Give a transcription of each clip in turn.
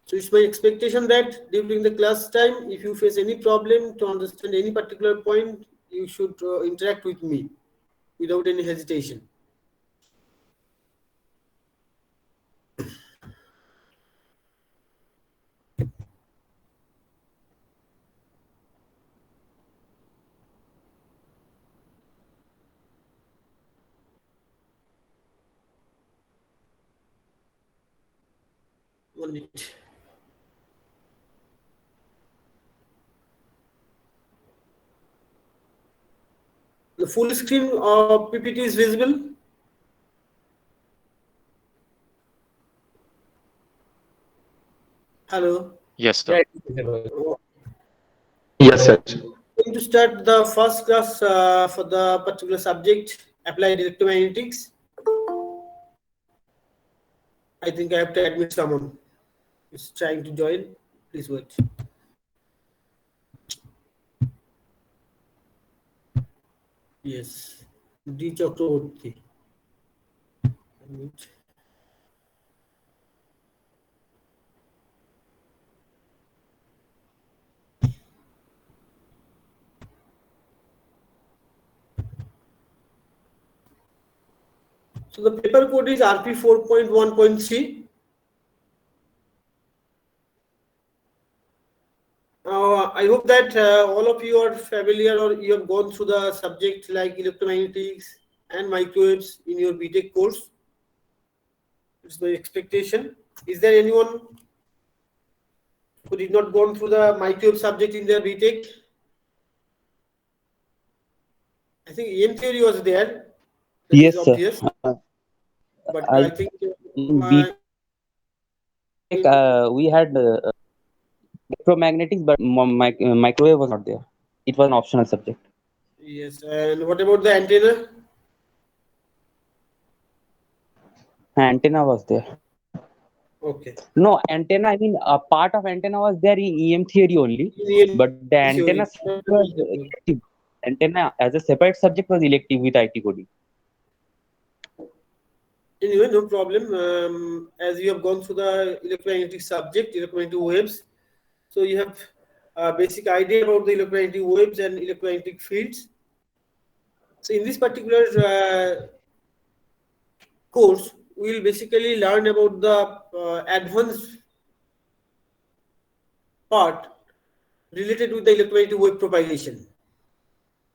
So it's my expectation that during the class time, if you face any problem to understand any particular point, you should interact with me without any hesitation. One minute. The full screen PPT is visible. Hello. Yes, sir. Yeah, it is visible. Yes, sir. Going to start the first class for the particular subject, applied electromagnetics. I think I have to admit someone is trying to join. Please wait. Yes, D Chakraborty. Admit. So the paper code is RP 4.1.3. I hope that all of you are familiar or you have gone through the subject like electromagnetics and microwaves in your BTech course. It's my expectation. Is there anyone who did not gone through the microwave subject in their BTech? I think EM theory was there. That is Yes, sir. obvious. But I I think in my BTech we had electromagnetics, but microwave was not there. It was an optional subject. yes. And what about the antenna? Antenna was there. Okay. No, antenna. I mean, a part of antenna was there in EM theory only, In EM but the antenna theory. subject was elective. Antenna as a separate subject was elective with IT coding. Anyway, no problem. As you have gone through the electromagnetic subject, electromagnetic waves, so you have a basic idea about the electromagnetic waves and electromagnetic fields. So in this particular course, we will basically learn about the advanced part related with the electromagnetic wave propagation.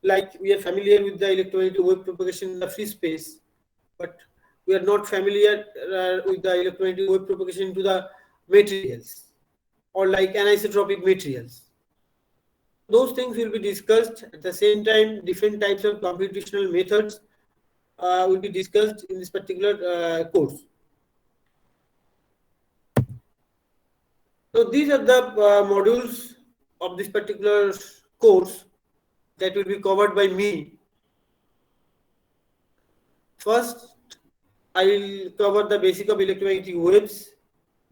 Like we are familiar with the electromagnetic wave propagation in the free space, but we are not familiar with the electromagnetic wave propagation into the materials or like anisotropic materials. Those things will be discussed. At the same time, different types of computational methods will be discussed in this particular course. So these are the modules of this particular course that will be covered by me. First, I will cover the basic of electromagnetic waves.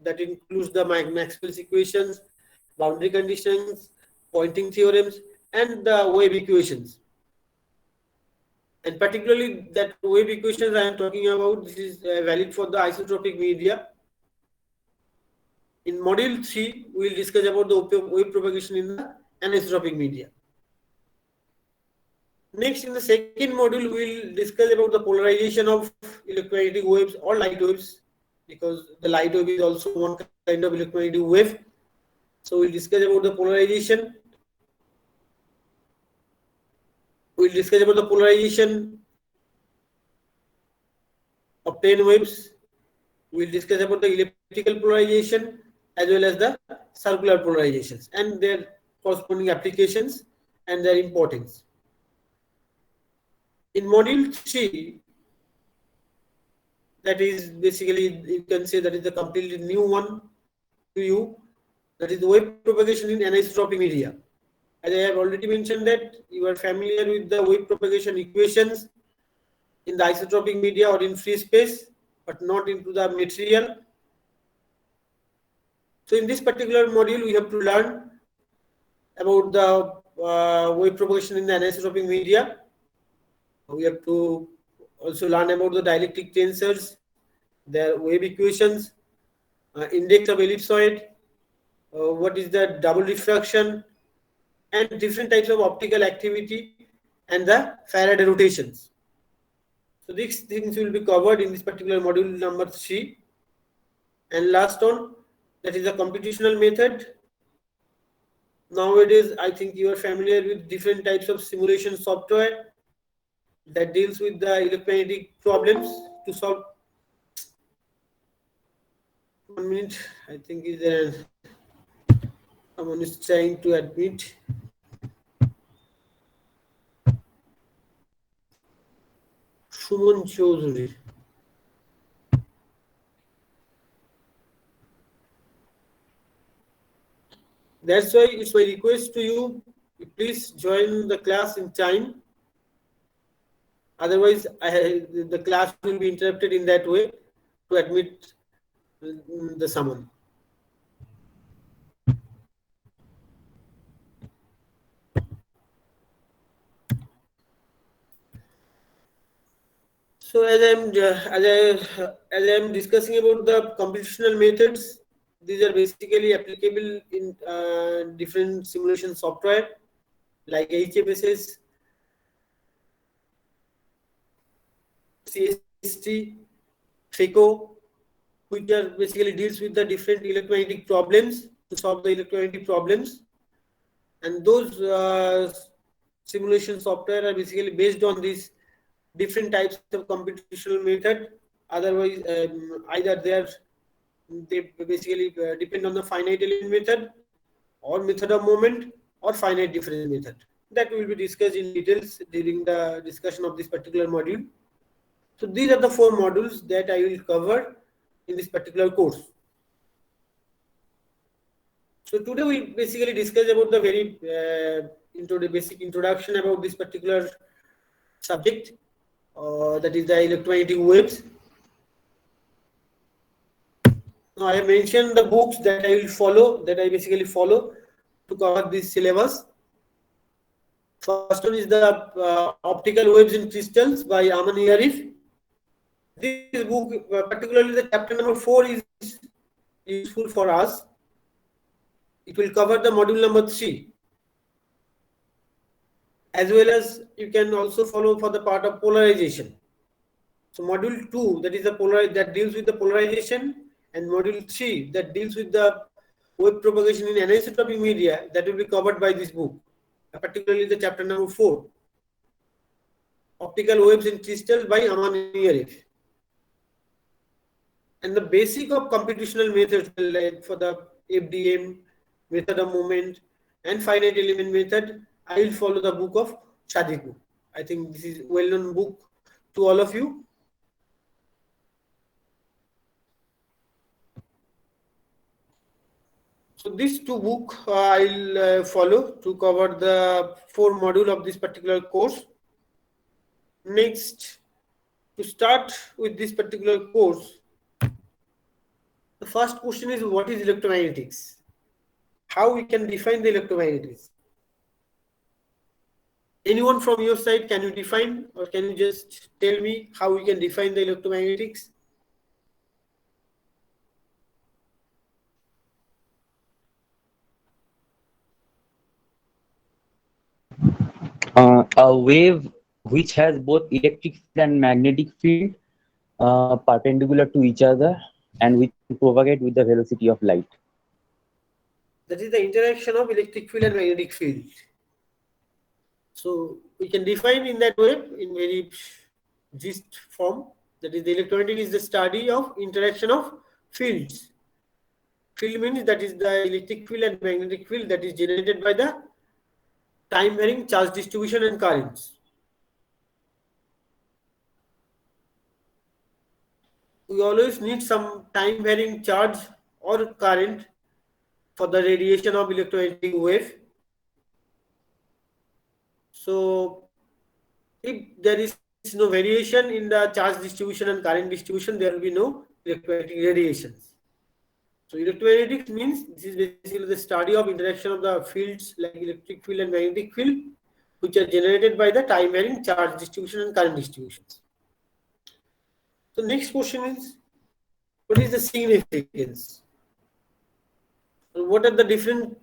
That includes the Maxwell's equations, boundary conditions, Poynting theorems, and the wave equations. And particularly that wave equations I am talking about, this is valid for the isotropic media. In module 3, we will discuss about the wave propagation in the anisotropic media. Next, in the second module, we will discuss about the polarization of electromagnetic waves or light waves, because the light wave is also one kind of electromagnetic wave. So we'll discuss about the polarization. We'll discuss about the polarization of plane waves. We'll discuss about the elliptical polarization as well as the circular polarizations and their corresponding applications and their importance. In module 3, that is basically, you can say that is a completely new one to you, that is the wave propagation in anisotropic media. As I have already mentioned that you are familiar with the wave propagation equations in the isotropic media or in free space, but not into the material. So in this particular module, we have to learn about the wave propagation in the anisotropic media. We have to also learn about the dielectric tensors, their wave equations, index of ellipsoid, what is the double diffraction, and different types of optical activity and the Faraday rotations. So these things will be covered in this particular module number 3. And last one, that is the computational method. Nowadays, I think you are familiar with different types of simulation software that deals with the electromagnetic problems to solve. 1 minute, I think is there. Someone is trying to admit. Suman Chaudhary. That's why it's my request to you, please join the class in time. Otherwise, the class will be interrupted in that way to admit the summon. So as I'm discussing about the computational methods, these are basically applicable in different simulation software like HFSS, CST, FECO, which are basically deals with the different electromagnetic problems to solve the electromagnetic problems, and those simulation software are basically based on these different types of computational method. Otherwise, either they basically depend on the finite element method or method of moment or finite difference method. That will be discussed in details during the discussion of this particular module. So these are the 4 modules that I will cover in this particular course. So today we basically discuss about the very basic introduction about this particular subject, that is the electromagnetic waves. Now I have mentioned the books that I will follow, that I basically follow to cover this syllabus. First one is the Optical Waves in Crystals by Aman Yarif. This book, particularly the chapter number 4, is useful for us. It will cover the module number 3, as well as you can also follow for the part of polarization. So module 2, that is the that deals with the polarization, and module 3 that deals with the wave propagation in anisotropic media, that will be covered by this book, particularly the chapter number 4, Optical Waves in Crystals by Aman Yarif. And the basic of computational methods, like for the FDM, method of moment, and finite element method, I will follow the book of Shadiku. I think this is well-known book to all of you. So these 2 books I'll follow to cover the 4 module of this particular course. Next, to start with this particular course, the first question is, what is electromagnetics? How we can define the electromagnetics? Anyone from your side, can you define, or can you just tell me how we can define the electromagnetics? A wave which has both electric field and magnetic field perpendicular to each other, and which can propagate with the velocity of light. That is the interaction of electric field and magnetic field. So we can define in that way in very gist form. That is, the electromagnetic is the study of interaction of fields. Field means that is the electric field and magnetic field that is generated by the time varying charge distribution and currents. We always need some time varying charge or current for the radiation of electromagnetic wave. So if there is no variation in the charge distribution and current distribution, there will be no electromagnetic radiations. So electromagnetics means this is basically the study of interaction of the fields like electric field and magnetic field, which are generated by the time varying charge distribution and current distributions. So next question is, what is the significance? what are the different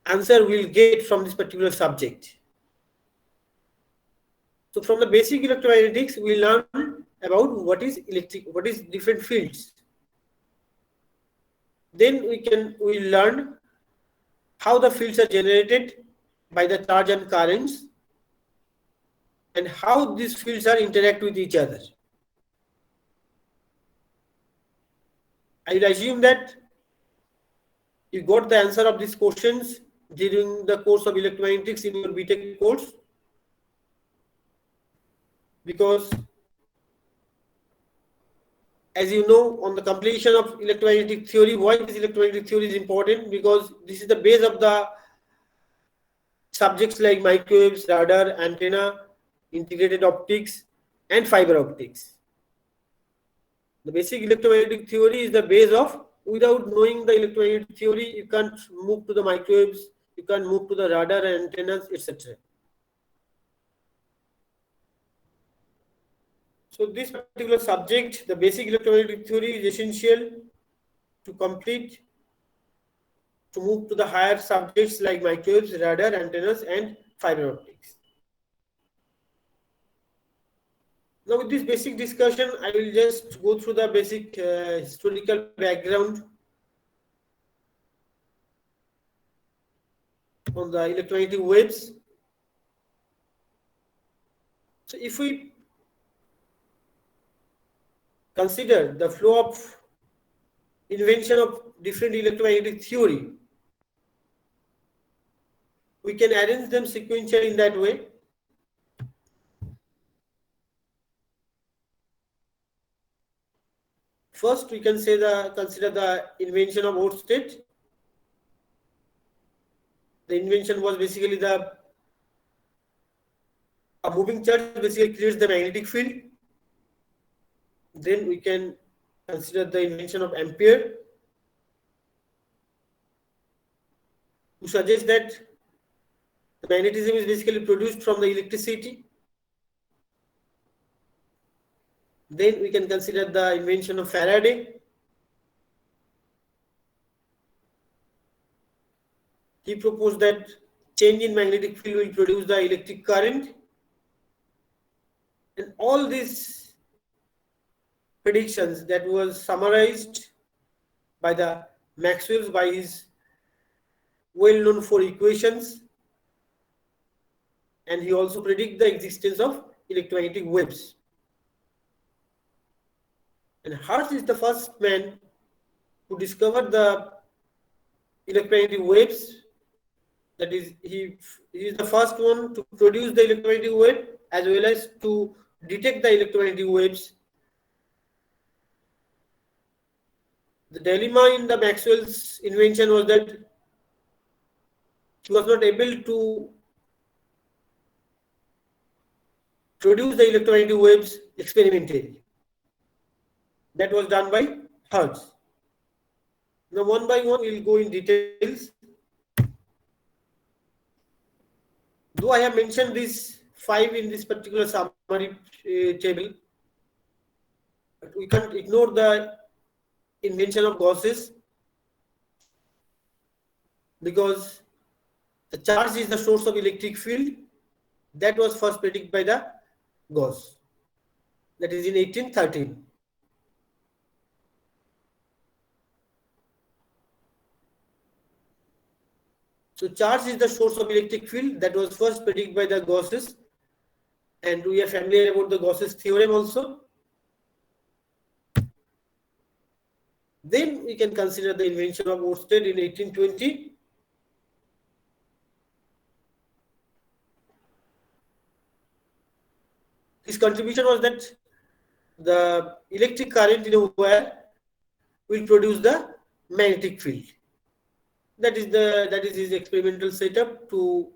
answer we'll get from this particular subject. So from the basic electromagnetics, we learn about what is different fields. Then we learn how the fields are generated by the charge and currents, and how these fields are interact with each other. I will assume that you got the answer of these questions during the course of electromagnetics in your BTech course, because as you know, on the completion of electromagnetic theory, why this electromagnetic theory is important, because this is the base of the subjects like microwaves, radar, antenna, integrated optics, and fiber optics. The basic electromagnetic theory is the base of. Without knowing the electromagnetic theory, you can't move to the microwaves, you can't move to the radar, antennas, etc. So this particular subject, the basic electromagnetic theory, is essential to complete, to move to the higher subjects like microwaves, radar, antennas, and fiber optics. Now with this basic discussion, I will just go through the basic historical background on the electromagnetic waves. So if we consider the flow of invention of different electromagnetic theory, we can arrange them sequentially in that way. First, we can consider the invention of Oersted. The invention was basically a moving charge basically creates the magnetic field. Then we can consider the invention of Ampere, who suggests that the magnetism is basically produced from the electricity. Then we can consider the invention of Faraday. He proposed that change in magnetic field will produce the electric current. And all these predictions that was summarized by the Maxwell's by his well-known 4 equations, and he also predict the existence of electromagnetic waves. And Hertz is the first man who discovered the electromagnetic waves. That is, he is the first one to produce the electromagnetic wave as well as to detect the electromagnetic waves. The dilemma in the Maxwell's invention was that he was not able to produce the electromagnetic waves experimentally. That was done by Hertz. Now, one by one, we will go in details. Though I have mentioned these 5 in this particular summary table, but we can't ignore the invention of Gauss's, because the charge is the source of electric field. That was first predicted by the Gauss. That is in 1813. So charge is the source of electric field. That was first predicted by the Gausses, and we are familiar about the Gauss's theorem also. Then we can consider the invention of Oersted in 1820. His contribution was that the electric current in a wire will produce the magnetic field. That is his experimental setup to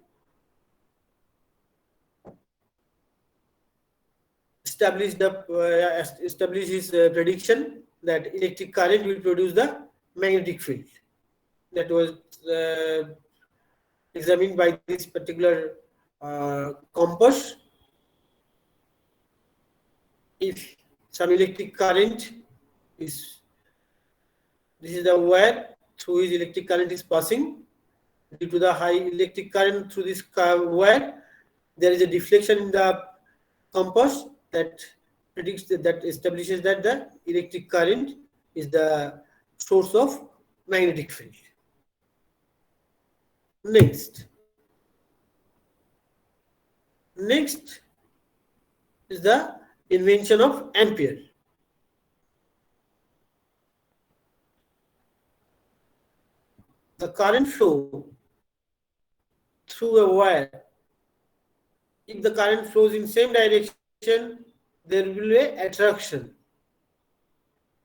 establish his prediction that electric current will produce the magnetic field. That was examined by this particular compass. If some electric current is, this is the wire, through which electric current is passing. Due to the high electric current through this wire, there is a deflection in the compass that establishes that the electric current is the source of magnetic field. Next is the invention of ampere. The current flow through a wire, if the current flows in same direction, there will be a attraction.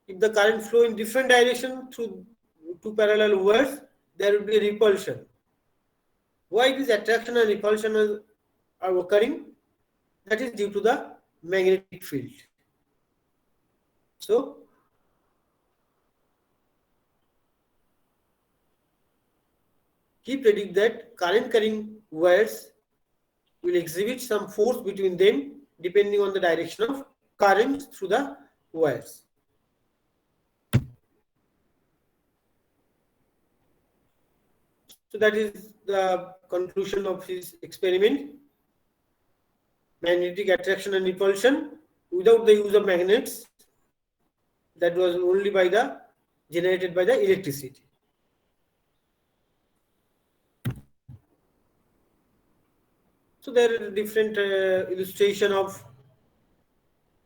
If the current flow in different direction through two parallel wires, there will be a repulsion. Why this attraction and repulsion are occurring? That is due to the magnetic field. So, he predicts that current carrying wires will exhibit some force between them depending on the direction of current through the wires. So that is the conclusion of his experiment. Magnetic attraction and repulsion without the use of magnets, that was only generated by the electricity. So there are different illustration of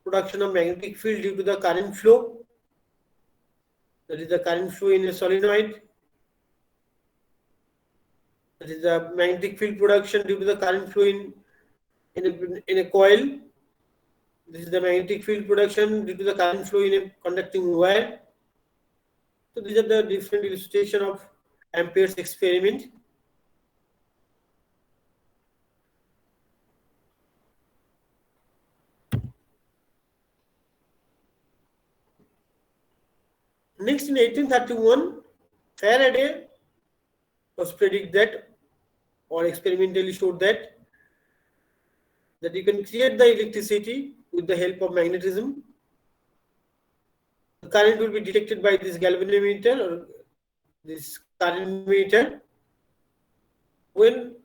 production of magnetic field due to the current flow. That is the current flow in a solenoid. That is the magnetic field production due to the current flow in a coil. This is the magnetic field production due to the current flow in a conducting wire. So these are the different illustration of Ampere's experiment. Next, in 1831, Faraday was predict that, or experimentally showed that you can create the electricity with the help of magnetism. The current will be detected by this galvanometer or this current meter. When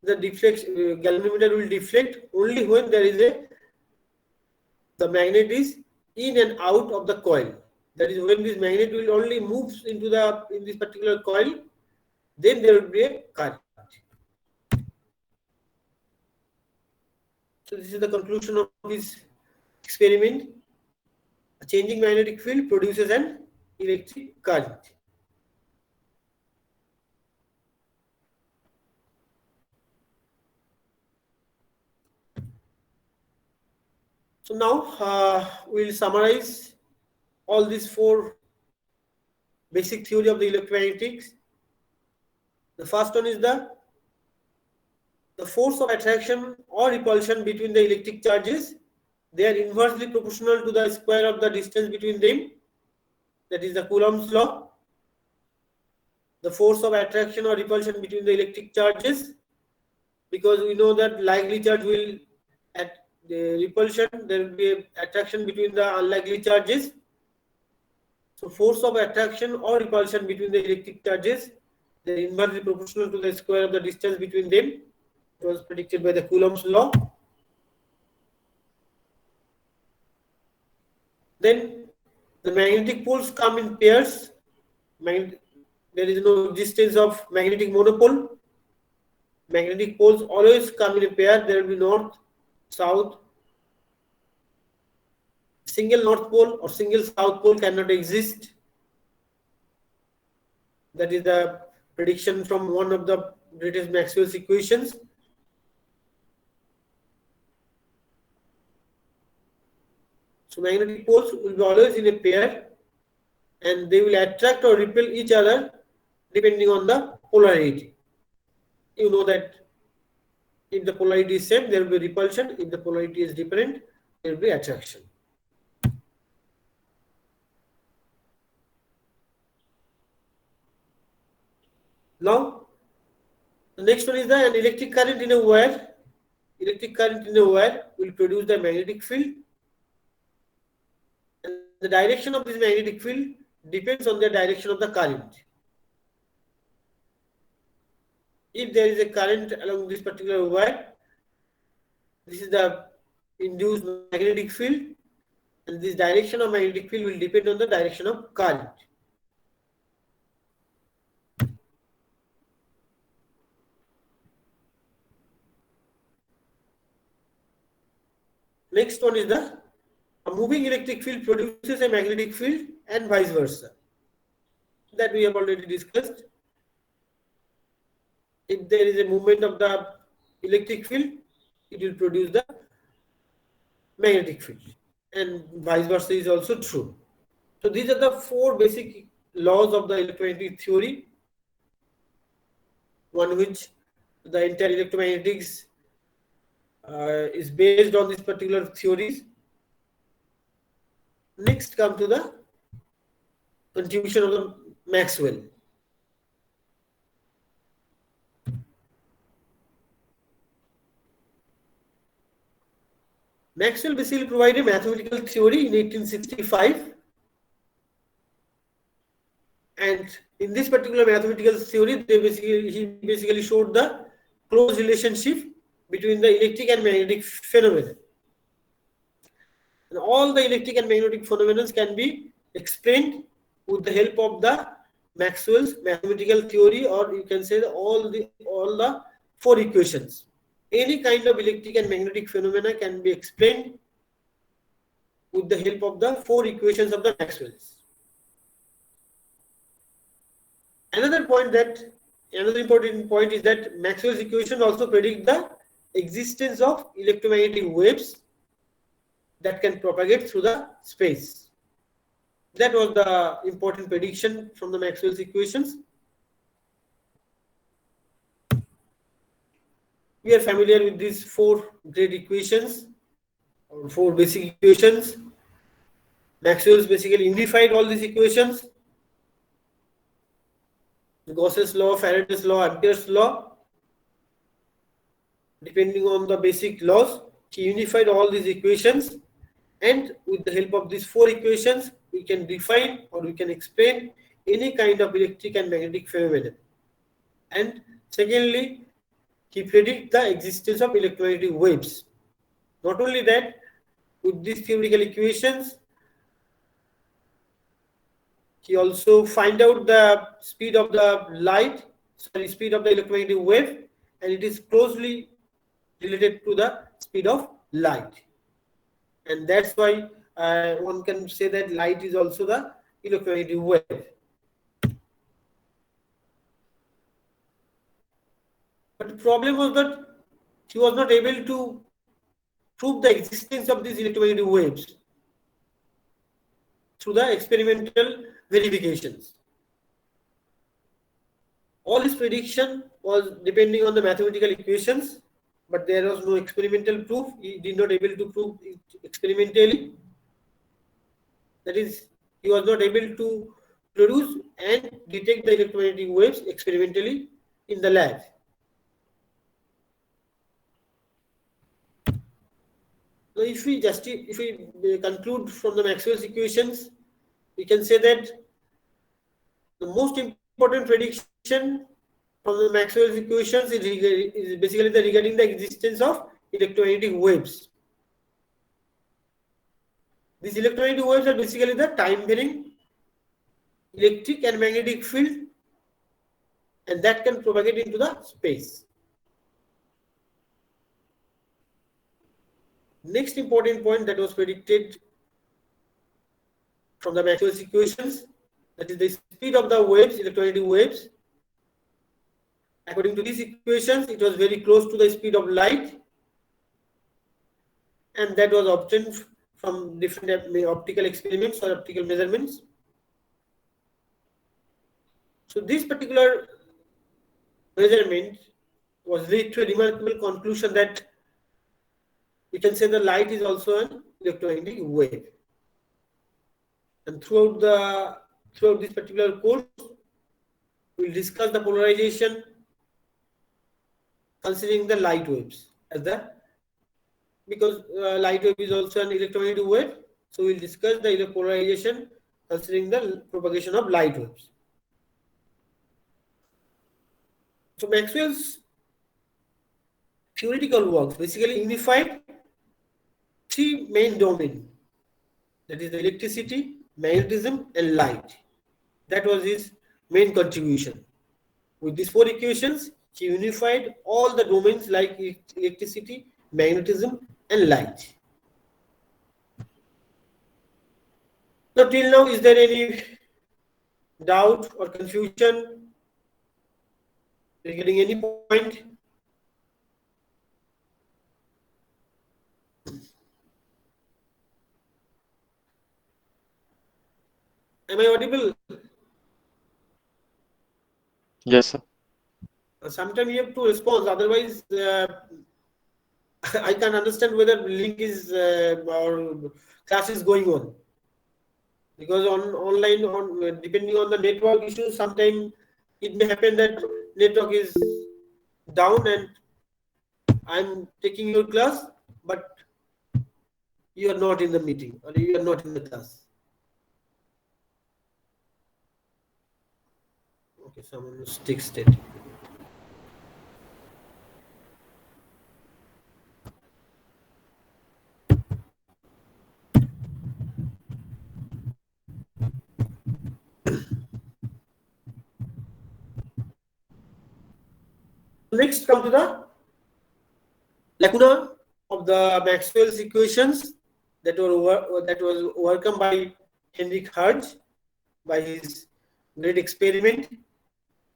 the galvanometer will deflect only when there is the magnet is in and out of the coil. That is, when this magnet will only move in this particular coil, then there will be a current. So this is the conclusion of this experiment. A changing magnetic field produces an electric current. So now we will summarize all these four basic theory of the electromagnetics. The first one is the force of attraction or repulsion between the electric charges. They are inversely proportional to the square of the distance between them. That is the Coulomb's law. The force of attraction or repulsion between the electric charges, because we know that likely charge will at the repulsion, there will be an attraction between the unlikely charges. So force of attraction or repulsion between the electric charges, they are inversely proportional to the square of the distance between them. It was predicted by the Coulomb's law. Then the magnetic poles come in pairs. There is no existence of magnetic monopole. Magnetic poles always come in a pair. There will be north, south. Single north pole or single south pole cannot exist. That is the prediction from one of the greatest Maxwell's equations. So magnetic poles will be always in a pair, and they will attract or repel each other depending on the polarity. You know that if the polarity is same, there will be repulsion. If the polarity is different, there will be attraction. Now, the next one is an electric current in a wire. Electric current in a wire will produce the magnetic field, and the direction of this magnetic field depends on the direction of the current. if there is a current along this particular wire, this is the induced magnetic field, and this direction of magnetic field will depend on the direction of current. Next one is a moving electric field produces a magnetic field and vice versa. That we have already discussed. If there is a movement of the electric field, it will produce the magnetic field, and vice versa is also true. So these are the four basic laws of the electromagnetic theory, one which the entire electromagnetics is based on these particular theories. Next come to the contribution of the Maxwell. Maxwell basically provided a mathematical theory in 1865, and in this particular mathematical theory, he basically showed the close relationship between the electric and magnetic phenomena. And all the electric and magnetic phenomena can be explained with the help of the Maxwell's mathematical theory, or you can say all the four equations. Any kind of electric and magnetic phenomena can be explained with the help of the four equations of the Maxwell's. Another important point is that Maxwell's equation also predict the existence of electromagnetic waves that can propagate through the space. That was the important prediction from the Maxwell's equations. We are familiar with these four great equations, or four basic equations. Maxwell's basically unified all these equations. Gauss's law, Faraday's law, Ampere's law. Depending on the basic laws, he unified all these equations, and with the help of these four equations, we can define or we can explain any kind of electric and magnetic phenomenon. And secondly, he predicts the existence of electromagnetic waves. Not only that, with these theoretical equations, he also find out the speed of the speed of the electromagnetic wave, and it is closely related to the speed of light. And that's why one can say that light is also the electromagnetic wave. But the problem was that he was not able to prove the existence of these electromagnetic waves through the experimental verifications. All his prediction was depending on the mathematical equations, but there was no experimental proof. He did not able to prove it experimentally. That is, he was not able to produce and detect the electromagnetic waves experimentally in the lab. So if we conclude from the Maxwell's equations, we can say that the most important prediction from the Maxwell's equations is basically regarding the existence of electromagnetic waves. These electromagnetic waves are basically the time-varying electric and magnetic field, and that can propagate into the space. Next important point that was predicted from the Maxwell's equations, that is the speed of the waves, electromagnetic waves. According to these equations, it was very close to the speed of light, and that was obtained from different optical experiments or optical measurements. So this particular measurement was led to a remarkable conclusion that we can say the light is also an electromagnetic wave. And throughout this particular course, we will discuss the polarization considering the light waves because light wave is also an electromagnetic wave. So we will discuss the polarization considering the propagation of light waves. So Maxwell's theoretical works basically unified three main domains, that is the electricity, magnetism, and light. That was his main contribution. With these four equations, he unified all the domains like electricity, magnetism, and light. Now, till now, is there any doubt or confusion regarding any point? Am I audible? Yes, sir. Sometimes you have to respond, otherwise I can't understand whether link is or class is going on. Because on online, on depending on the network issues, sometimes it may happen that network is down and I'm taking your class, but you are not in the meeting or you are not in the class. Okay, someone stick state. Next, come to the lacuna of the Maxwell's equations that was overcome by Heinrich Hertz by his great experiment.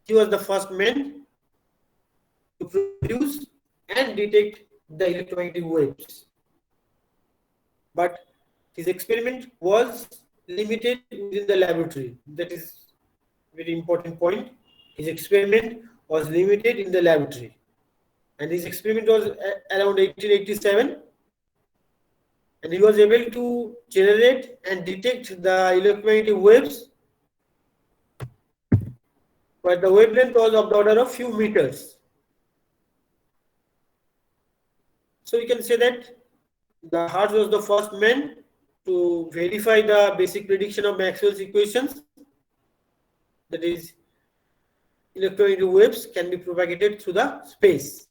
He was the first man to produce and detect the electromagnetic waves. But his experiment was limited within the laboratory. That is very important point. His experiment was limited in the laboratory. And his experiment was around 1887. And he was able to generate and detect the electromagnetic waves, but the wavelength was of the order of few meters. So we can say that the Hertz was the first man to verify the basic prediction of Maxwell's equations, that is, electromagnetic waves can be propagated through the space.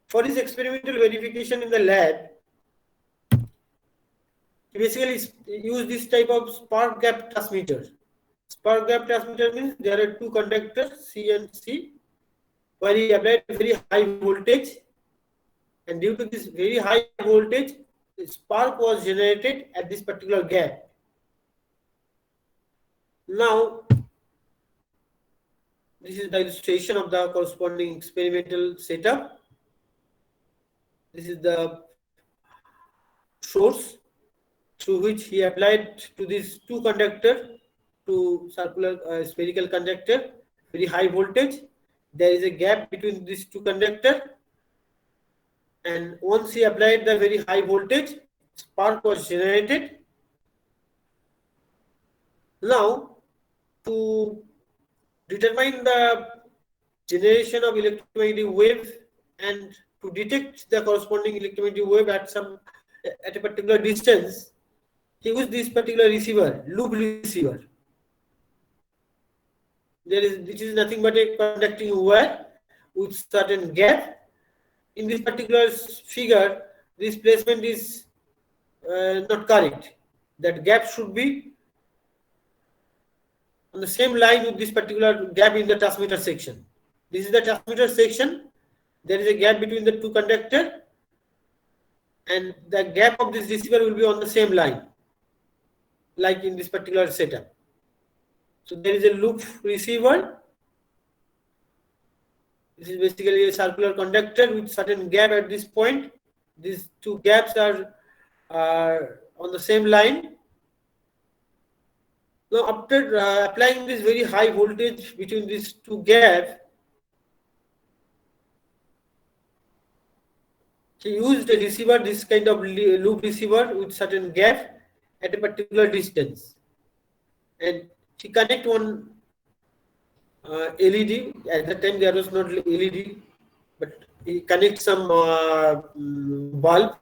For his experimental verification in the lab, he basically used this type of spark gap transmitter. Spark gap transmitter means there are two conductors, C and C, where he applied very high voltage, and due to this very high voltage, the spark was generated at this particular gap. Now, this is the illustration of the corresponding experimental setup. This is the source through which he applied to these two conductor, to circular spherical conductor, very high voltage. There is a gap between these two conductor, and once he applied the very high voltage, spark was generated. Now, to determine the generation of electromagnetic wave and to detect the corresponding electromagnetic wave at a particular distance, he used this particular receiver, loop receiver. This is nothing but a conducting wire with certain gap. In this particular figure, this placement is not correct. That gap should be on the same line with this particular gap in the transmitter section. This is the transmitter section. There is a gap between the two conductor, and the gap of this receiver will be on the same line, like in this particular setup. So there is a loop receiver. This is basically a circular conductor with certain gap at this point. These two gaps are on the same line. Now, after applying this very high voltage between these two gaps, he used a receiver, this kind of loop receiver with certain gap at a particular distance, and he connect one LED. At the time there was not LED, but he connect some bulb,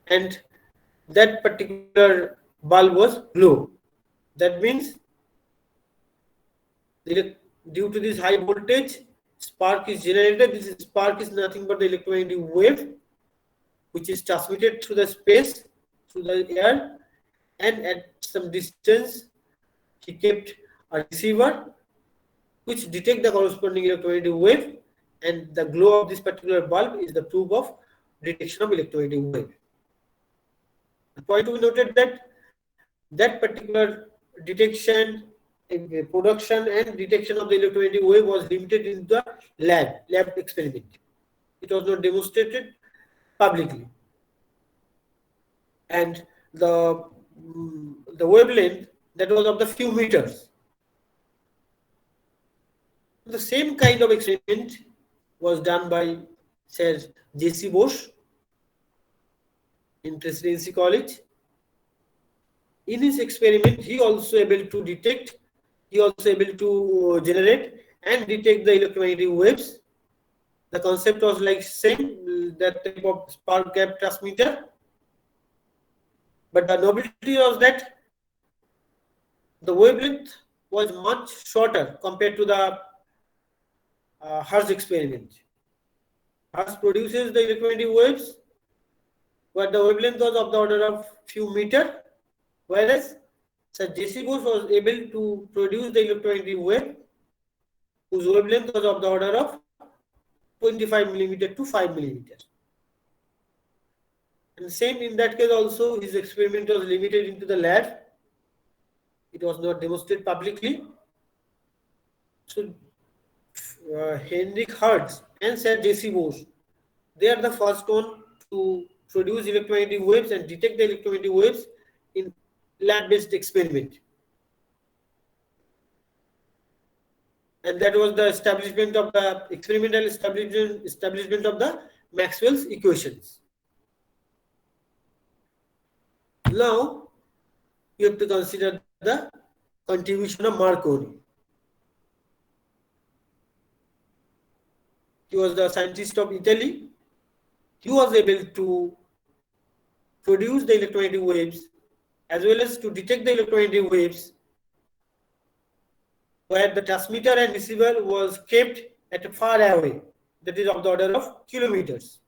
and that particular bulb was glow. That means due to this high voltage, spark is generated. This spark is nothing but the electromagnetic wave, which is transmitted through the space, through the air, and at some distance he kept a receiver which detect the corresponding electromagnetic wave, and the glow of this particular bulb is the proof of detection of electromagnetic wave. The point to be noted that particular detection, production and detection of the electromagnetic wave was limited in the lab experiment. It was not demonstrated publicly. And the wavelength that was of the few meters. The same kind of experiment was done by Sir J.C. Bose in Presidency College. In his experiment, he also able to detect, he also able to generate and detect the electromagnetic waves. The concept was like same, that type of spark gap transmitter. But the novelty was that the wavelength was much shorter compared to the Hertz experiment. Hertz produces the electromagnetic waves, but the wavelength was of the order of few meter, whereas Sir J.C. Bose was able to produce the electromagnetic wave whose wavelength was of the order of 25 millimeter to 5 millimeter. And same in that case also, his experiment was limited into the lab. It was not demonstrated publicly. So Heinrich Hertz and Sir J.C. Bose, they are the first one to produce electromagnetic waves and detect the electromagnetic waves in lab-based experiment. And that was the establishment of the experimental establishment of the Maxwell's equations. Now you have to consider the contribution of Marconi. He was the scientist of Italy. He was able to produce the electromagnetic waves as well as to detect the electromagnetic waves where the transmitter and receiver was kept at a far away, that is of the order of kilometers.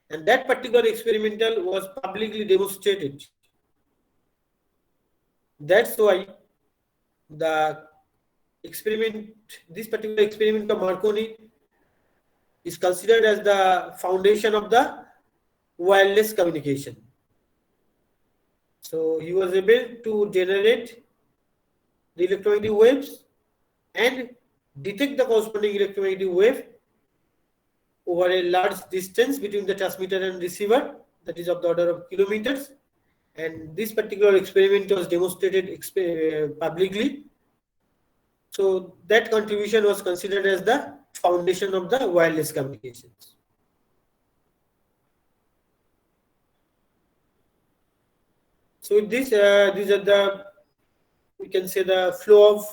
And that particular experimental was publicly demonstrated. That's why the experiment, this particular experiment of Marconi is considered as the foundation of the wireless communication. So he was able to generate the electromagnetic waves and detect the corresponding electromagnetic wave over a large distance between the transmitter and receiver, that is of the order of kilometers. And this particular experiment was demonstrated publicly. So that contribution was considered as the foundation of the wireless communications. So with this, these are the, we can say, the flow of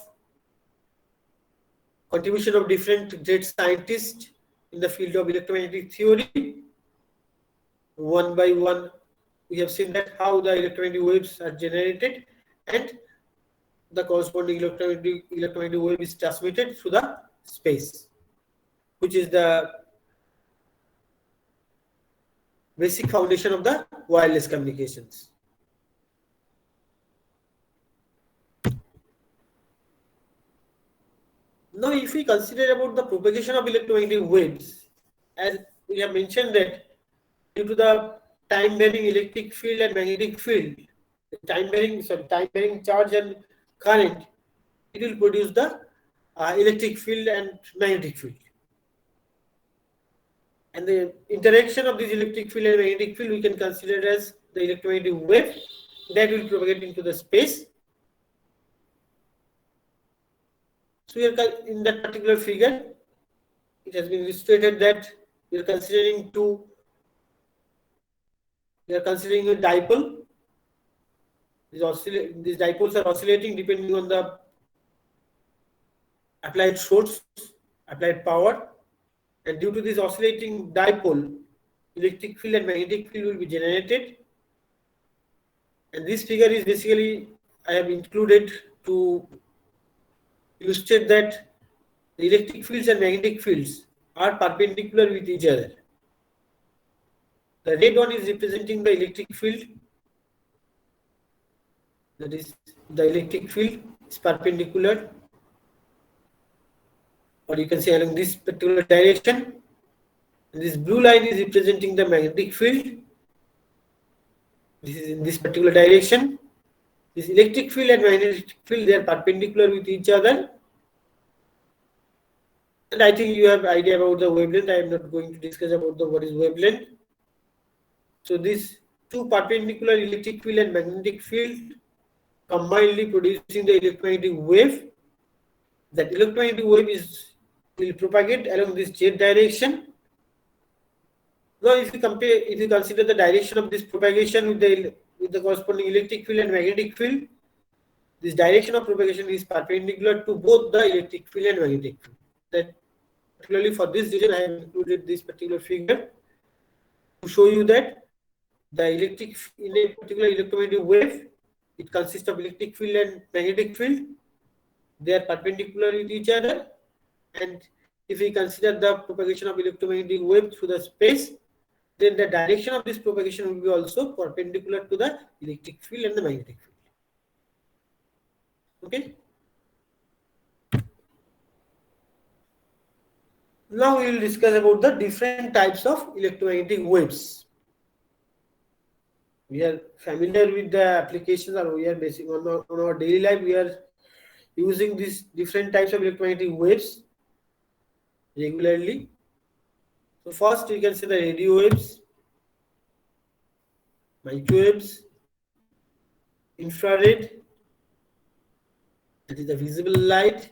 contribution of different great scientists in the field of electromagnetic theory. One by one, we have seen that how the electromagnetic waves are generated and the corresponding electromagnetic wave is transmitted through the space, which is the basic foundation of the wireless communications. Now, if we consider about the propagation of electromagnetic waves, as we have mentioned that due to the time-varying electric field and magnetic field, time-varying charge and current, it will produce the electric field and magnetic field. And the interaction of this electric field and magnetic field we can consider as the electromagnetic wave that will propagate into the space. So here in that particular figure, it has been illustrated that we are considering a dipole. These dipoles are oscillating depending on the applied source, applied power, and due to this oscillating dipole, electric field and magnetic field will be generated. And this figure is basically I have included to illustrate that the electric fields and magnetic fields are perpendicular with each other. The red one is representing the electric field, that is the electric field is perpendicular, or you can say along this particular direction. And this blue line is representing the magnetic field. This is in this particular direction. This electric field and magnetic field, they are perpendicular with each other. And I think you have idea about the wavelength. I am not going to discuss about what is wavelength. So these two perpendicular electric field and magnetic field combinedly producing the electromagnetic wave. That electromagnetic wave will propagate along this z direction. Now, if you consider the direction of this propagation with the corresponding electric field and magnetic field, this direction of propagation is perpendicular to both the electric field and magnetic field. That particularly for this reason, I have included this particular figure to show you that the in a particular electromagnetic wave, it consists of electric field and magnetic field. They are perpendicular with each other, and if we consider the propagation of electromagnetic wave through the space, then the direction of this propagation will be also perpendicular to the electric field and the magnetic field. Okay. Now we will discuss about the different types of electromagnetic waves. We are familiar with the applications, or we are basing on our daily life. We are using these different types of electromagnetic waves regularly. So first we can see the radio waves, microwaves, infrared, that is the visible light,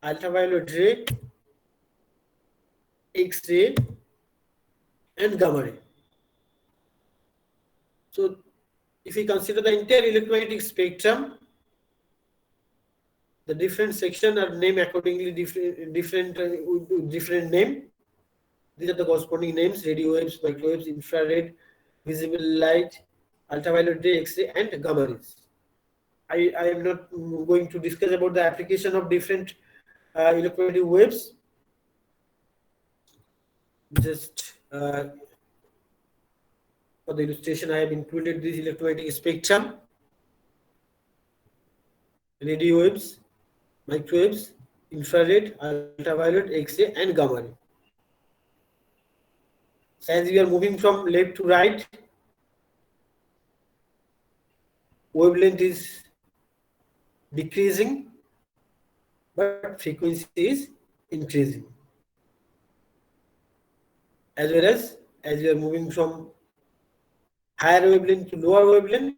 ultraviolet ray, X-ray, and gamma ray. So if we consider the entire electromagnetic spectrum, the different sections are named accordingly, different name. These are the corresponding names: radio waves, microwaves, infrared, visible light, ultraviolet ray, X-ray, and gamma rays. I am not going to discuss about the application of different electromagnetic waves. Just for the illustration, I have included this electromagnetic spectrum: radio waves, microwaves, infrared, ultraviolet, X-ray, and gamma ray. So as we are moving from left to right, wavelength is decreasing, but frequency is increasing. As well as we are moving from higher wavelength to lower wavelength,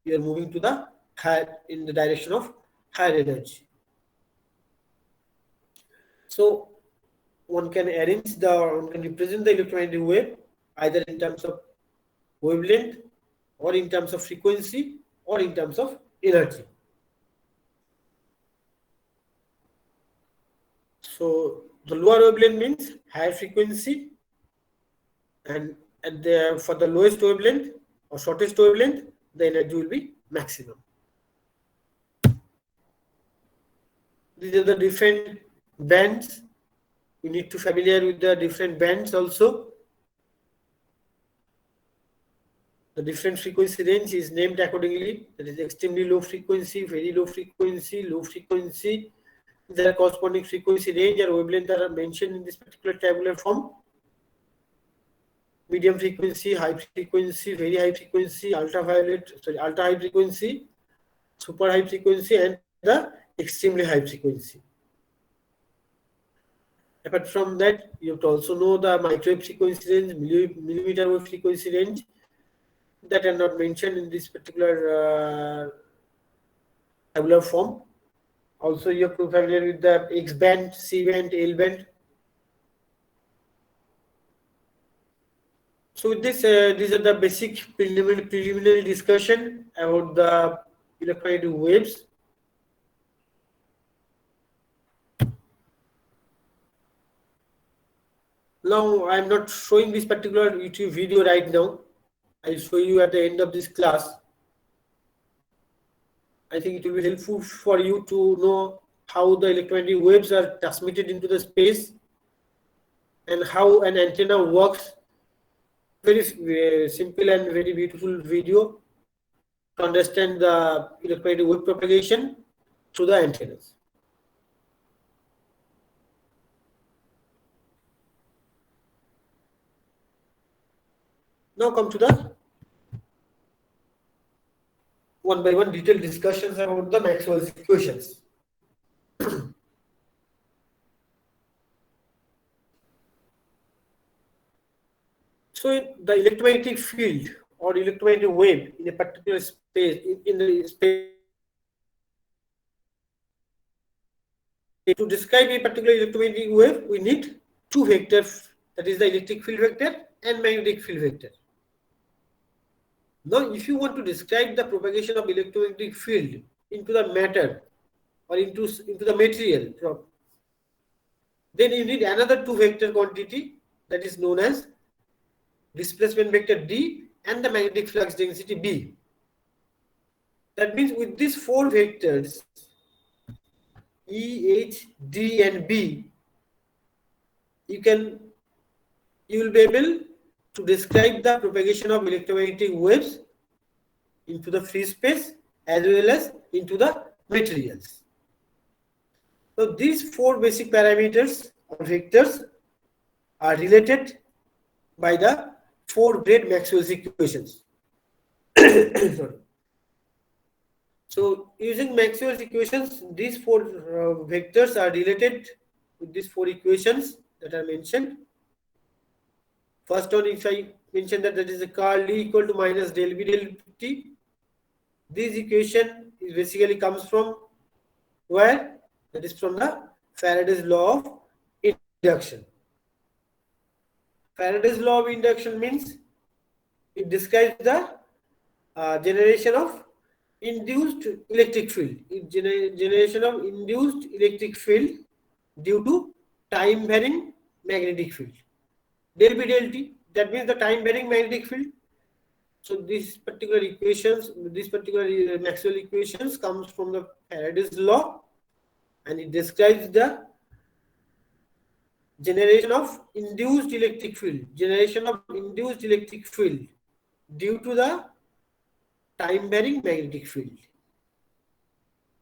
we are moving to the in the direction of higher energy. So one can represent the electromagnetic wave either in terms of wavelength, or in terms of frequency, or in terms of energy. So the lower wavelength means higher frequency, and for the lowest wavelength or shortest wavelength, the energy will be maximum. These are the different bands. We need to familiar with the different bands also. The different frequency range is named accordingly. That is extremely low frequency, very low frequency, low frequency. There are corresponding frequency range or wavelength that are mentioned in this particular tabular form. Medium frequency, high frequency, very high frequency, ultra high frequency, super high frequency, and the extremely high frequency. Apart from that, you have to also know the microwave frequency range, millimeter wave frequency range, that are not mentioned in this particular tabular form. Also, you have to be familiar with the X band, C band, L band. So with this, these are the basic preliminary discussion about the electromagnetic waves. Now, I am not showing this particular YouTube video right now. I'll show you at the end of this class. I think it will be helpful for you to know how the electromagnetic waves are transmitted into the space, and how an antenna works. Very simple and very beautiful video to understand the electromagnetic wave propagation through the antennas. Now come to the one by one detailed discussions about the Maxwell's equations. So the electromagnetic field or electromagnetic wave in a particular space, in the space, to describe a particular electromagnetic wave, we need two vectors, that is the electric field vector and magnetic field vector. Now, if you want to describe the propagation of electromagnetic field into the matter or into the material, then you need another two vector quantity that is known as displacement vector D and the magnetic flux density B. That means with these four vectors E, H, D and B, you will be able to describe the propagation of electromagnetic waves into the free space as well as into the materials. So these four basic parameters or vectors are related by the four great Maxwell's equations. Sorry. So using Maxwell's equations, these four vectors are related with these four equations that I mentioned. First one, if I mention that is a curl E equal to minus del B del T. This equation is basically comes from where? That is from the Faraday's law of induction. Faraday's law of induction means it describes the generation of induced electric field. Generation of induced electric field due to time varying magnetic field. Del B del T, that means the time varying magnetic field. So these particular equations, these particular Maxwell equations comes from the Faraday's law, and it describes the generation of induced electric field, due to the time varying magnetic field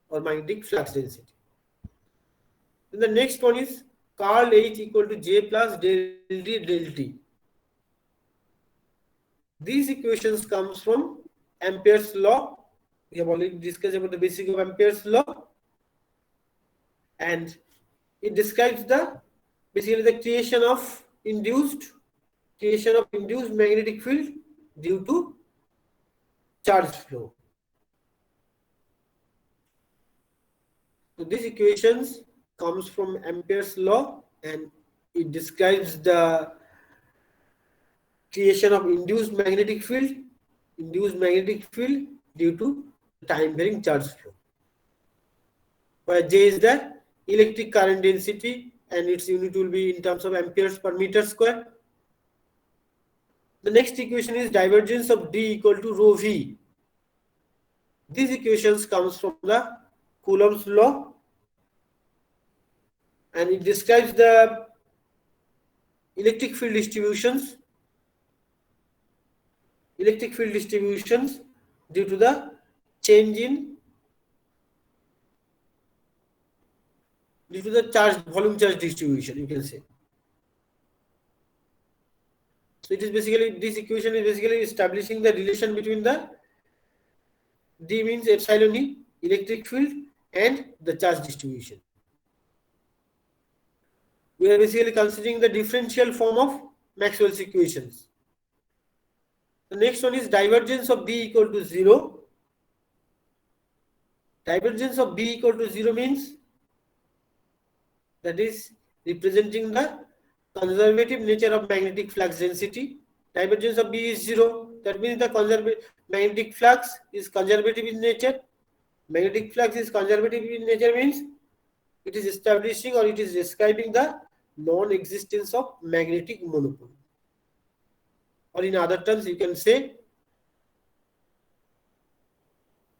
or magnetic flux density. Then the next one is curl H equal to J plus del D del T. These equations comes from Ampere's law. We have already discussed about the basic of Ampere's law, and it describes the basically the creation of induced magnetic field due to charge flow. So these equations comes from Ampere's law, and it describes the creation of induced magnetic field due to time varying charge flow, where J is the electric current density and its unit will be in terms of amperes per meter square. The next equation is divergence of D equal to rho V. These equations comes from the Coulomb's law, and it describes the electric field distributions due to the change in volume charge distribution, you can say. So it is basically, this equation is basically establishing the relation between the D means epsilon E, electric field, and the charge distribution. We are basically considering the differential form of Maxwell's equations. The next one is divergence of B equal to 0. Divergence of B equal to 0 means that is representing the conservative nature of magnetic flux density. Divergence of B is 0. That means the magnetic flux is conservative in nature. Magnetic flux is conservative in nature means it is establishing or it is describing the non-existence of magnetic monopole. Or in other terms, you can say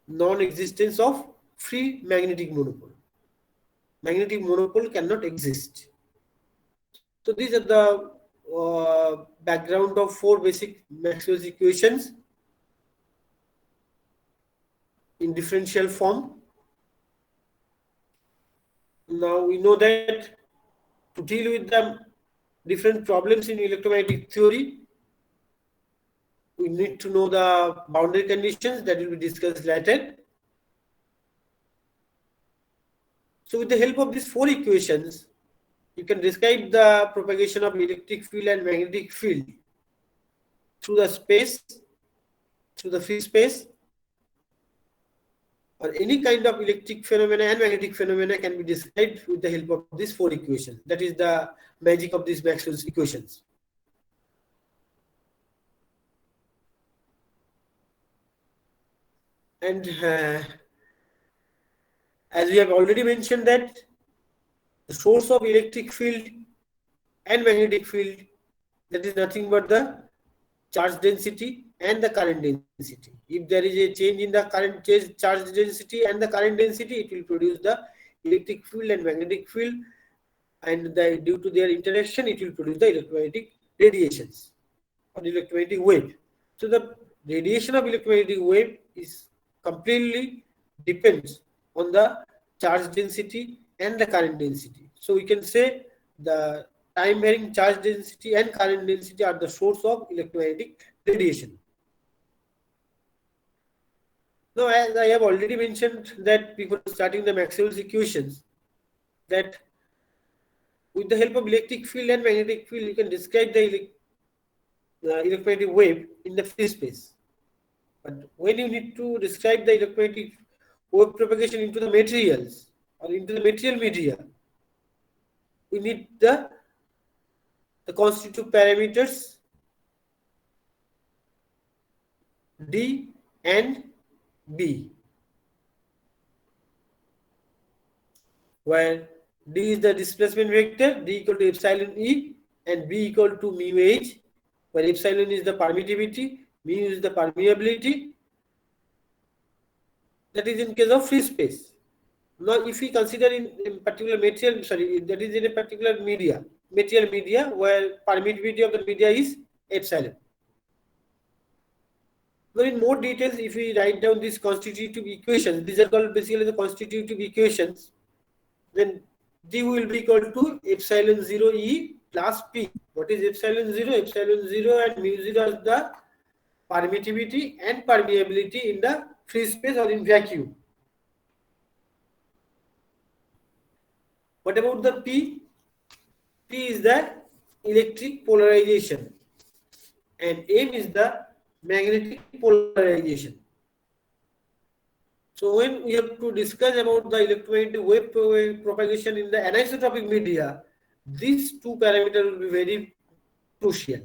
non-existence of free magnetic monopole. magnetic monopole cannot exist. So these are the background of four basic Maxwell's equations in differential form. Now we know that to deal with the different problems in electromagnetic theory, we need to know the boundary conditions that will be discussed later. So with the help of these four equations, you can describe the propagation of electric field and magnetic field through the space, through the free space, or any kind of electric phenomena and magnetic phenomena can be described with the help of these four equations. That is the magic of these Maxwell's equations. And as we have already mentioned that the source of electric field and magnetic field, that is nothing but the charge density and the current density. If there is a change in the current charge density and the current density, it will produce the electric field and magnetic field, and due to their interaction, it will produce the electromagnetic radiations or electromagnetic wave. So the radiation of electromagnetic wave is completely depends on the charge density and the current density. So we can say the time varying charge density and current density are the source of electromagnetic radiation. Now, as I have already mentioned that before starting the Maxwell's equations, that with the help of electric field and magnetic field, you can describe the electromagnetic wave in the free space. But when you need to describe the electromagnetic wave propagation into the materials or into the material media, we need the constitutive parameters D and B, where D is the displacement vector, D equal to epsilon E, and B equal to mu H, where epsilon is the permittivity, mu is the permeability. That is in case of free space. Now, if we consider in particular material, that is in a particular material media, where permittivity of the media is epsilon. Now, in more details, if we write down these constitutive equations, these are called basically the constitutive equations, then D will be equal to epsilon 0 E plus P. What is epsilon 0? Epsilon 0 and mu 0 is the permittivity and permeability in the free space or in vacuum. What about the P? P is the electric polarization and M is the magnetic polarization. So when we have to discuss about the electromagnetic wave propagation in the anisotropic media, these two parameters will be very crucial.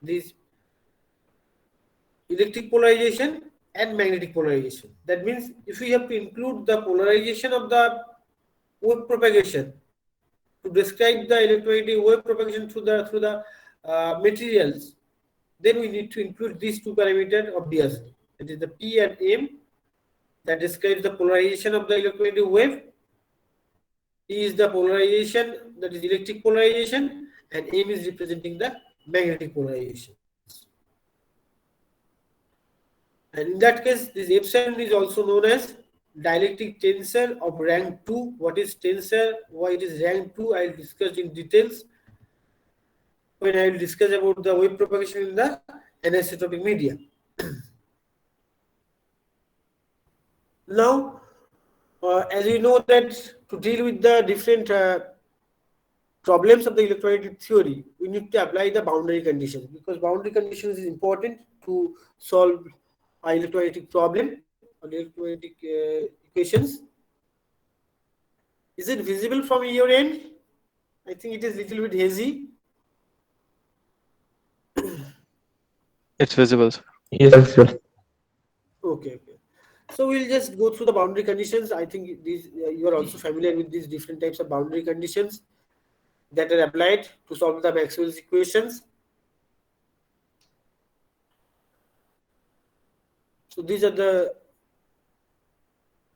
These electric polarization and magnetic polarization. That means if we have to include the polarization of the wave propagation to describe the electromagnetic wave propagation through the materials, then we need to include these two parameters of DSD. That is the P and M that describes the polarization of the electromagnetic wave. P is the polarization, that is electric polarization, and M is representing the magnetic polarization. And in that case, this epsilon is also known as dielectric tensor of rank 2. What is tensor? Why it is rank 2? I will discuss in details when I will discuss about the wave propagation in the anisotropic media. Now, as we know that to deal with the different problems of the electromagnetic theory, we need to apply the boundary conditions, because boundary conditions is important to solve our electromagnetic problem or electromagnetic equations. Is it visible from your end? I think it is little bit hazy. It's visible, sir. Yes, sir. Okay. So we'll just go through the boundary conditions. I think these you are also familiar with these different types of boundary conditions that are applied to solve the Maxwell's equations. So these are the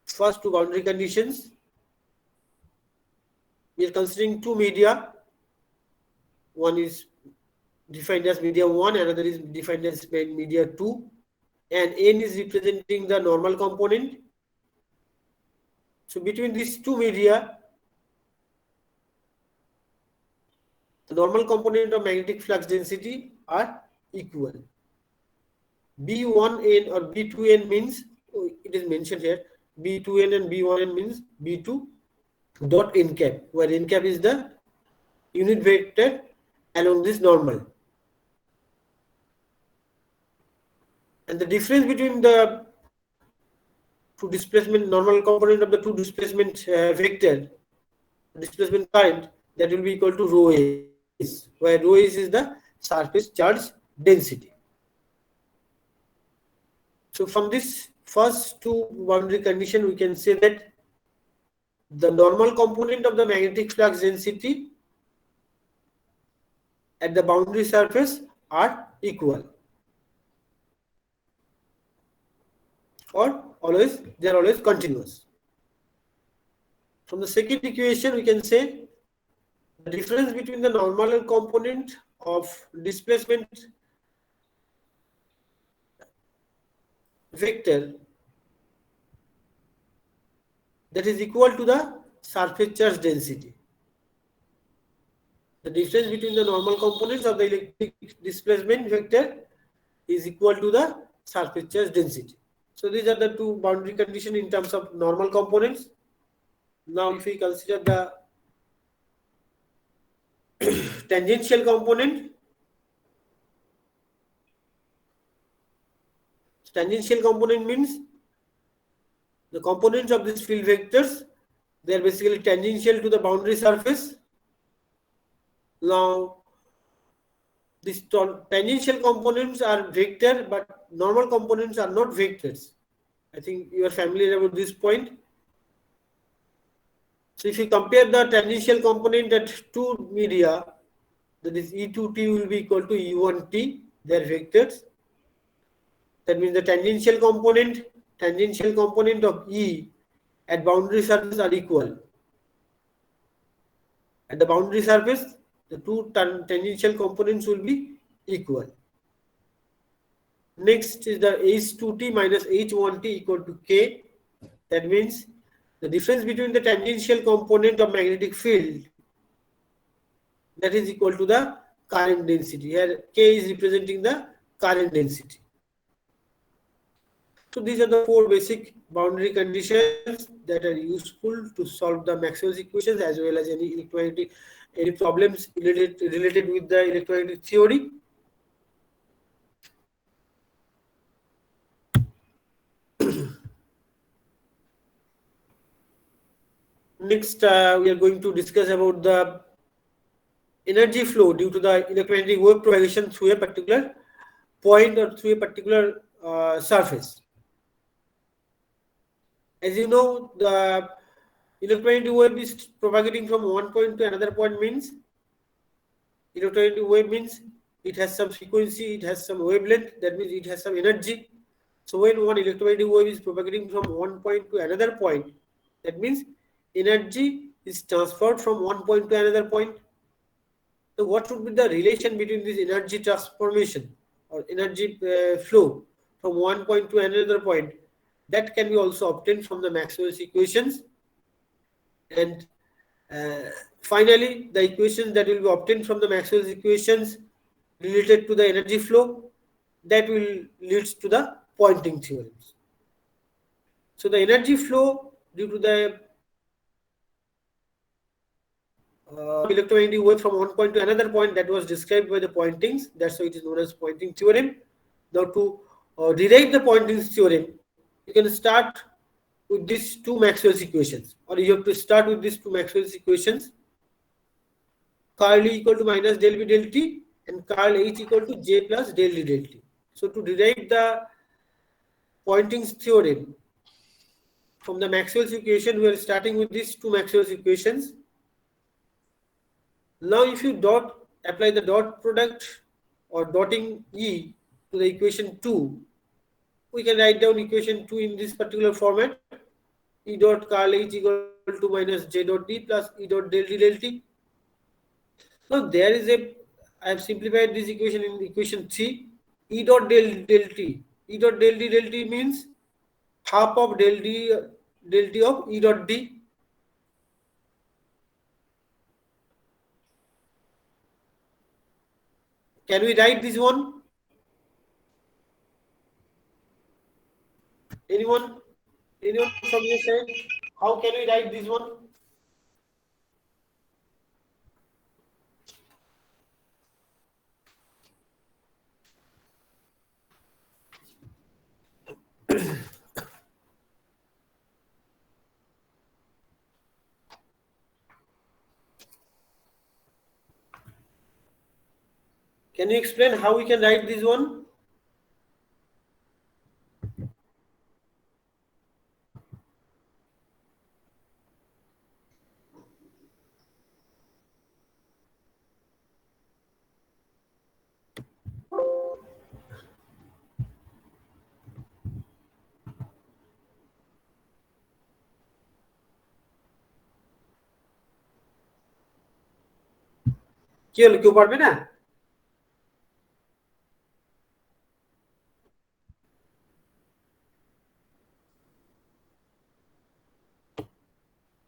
first two boundary conditions. we are considering two media. One is defined as media 1, another is defined as media 2, and N is representing the normal component. So between these two media, the normal component of magnetic flux density are equal. B1n or B2n means, it is mentioned here, B2n and B1n means B2 dot n cap, where n cap is the unit vector along this normal. And the difference between the two displacement, normal component of the two displacement vector, displacement current, that will be equal to rho s, where rho s is the surface charge density. So from this first two boundary condition, we can say that the normal component of the magnetic flux density at the boundary surface are equal, or they are always continuous. From the second equation, we can say the difference between the normal component of displacement vector that is equal to the surface charge density. The difference between the normal components of the electric displacement vector is equal to the surface charge density. So these are the two boundary conditions in terms of normal components. Now if we consider the tangential component, tangential component means the components of these field vectors, they are basically tangential to the boundary surface. Now these tangential components are vector, but normal components are not vectors. I think you are familiar about this point. So if you compare the tangential component at two media, that is E2t will be equal to E1t, they are vectors. That means the tangential component of E at boundary surface are equal. At the boundary surface, the two tangential components will be equal. Next is the H2t minus H1t equal to K. That means the difference between the tangential component of magnetic field, that is equal to the current density. Here K is representing the current density. So these are the four basic boundary conditions that are useful to solve the Maxwell's equations as well as any problems related with the electromagnetic theory. Next, we are going to discuss about the energy flow due to the electromagnetic wave propagation through a particular point or through a particular surface. As you know, the electromagnetic wave is propagating from one point to another point means electromagnetic wave means it has some frequency, it has some wavelength, that means it has some energy. So when one electromagnetic wave is propagating from one point to another point, that means energy is transferred from one point to another point. So what should be the relation between this energy transformation or energy flow from one point to another point? That can be also obtained from the Maxwell's equations. And finally, the equations that will be obtained from the Maxwell's equations related to the energy flow, that will leads to the Poynting theorems. So the energy flow due to the electromagnetic wave from one point to another point, that was described by the Pointings. That's why it is known as Poynting theorem. Now to derive the Poynting theorem, you can start with these two Maxwell's equations, or you have to start with these two Maxwell's equations. Curl E equal to minus del V del T and curl H equal to J plus del D del T. So to derive the Poynting's theorem from the Maxwell's equation, we are starting with these two Maxwell's equations. Now if you apply the dot product or dotting E to the equation 2, we can write down equation 2 in this particular format. E dot curl H equal to equal to minus J dot D plus E dot del D del T. So there is a, I have simplified this equation in equation 3, E dot del T. E dot del D del T means half of del T of E dot D. Can we write this one? Anyone? Anyone from your side? How can we write this one? Can you explain how we can write this one? কি হলো, কেউ পারবে না?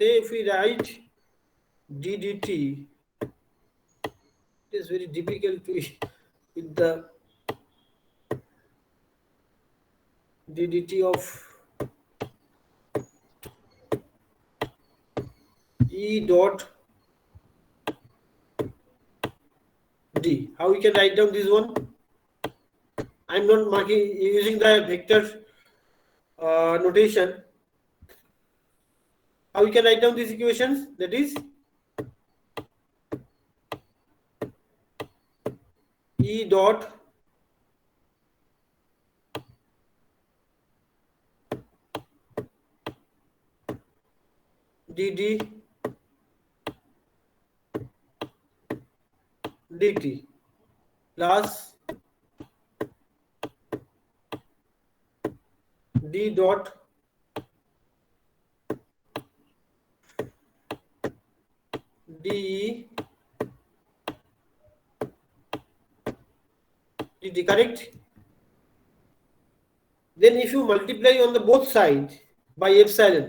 Say if we write d dt, it is very difficult to with the d dt of E dot D. How we can write down this one? I'm not marking using the vector notation. How we can write down these equations? That is E dot dd dt plus d dot de dt, correct? Then if you multiply on the both sides by epsilon,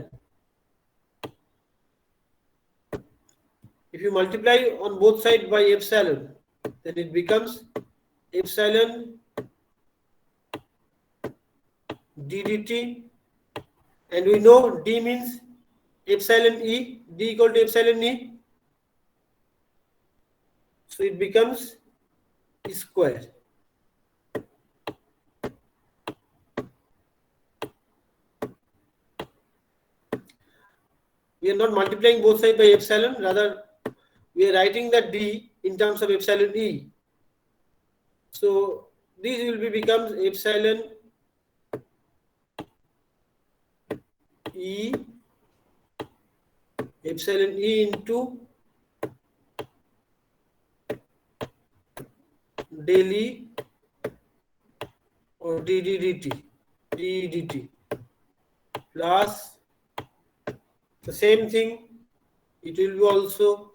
if you multiply on both sides by epsilon, then it becomes epsilon d dt, and we know d means epsilon e, d equal to epsilon e, so it becomes e square. We are not multiplying both sides by epsilon, rather we are writing the d in terms of epsilon e. So this will be becomes epsilon e, epsilon e into del e or dt plus the same thing, it will be also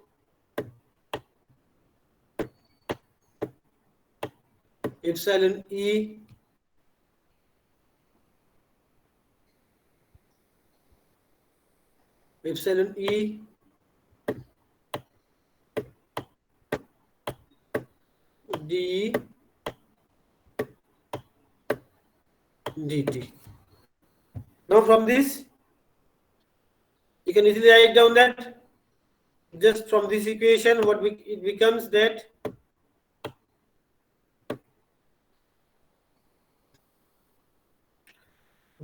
epsilon e d dt. Now from this you can easily write down that just from this equation what it becomes that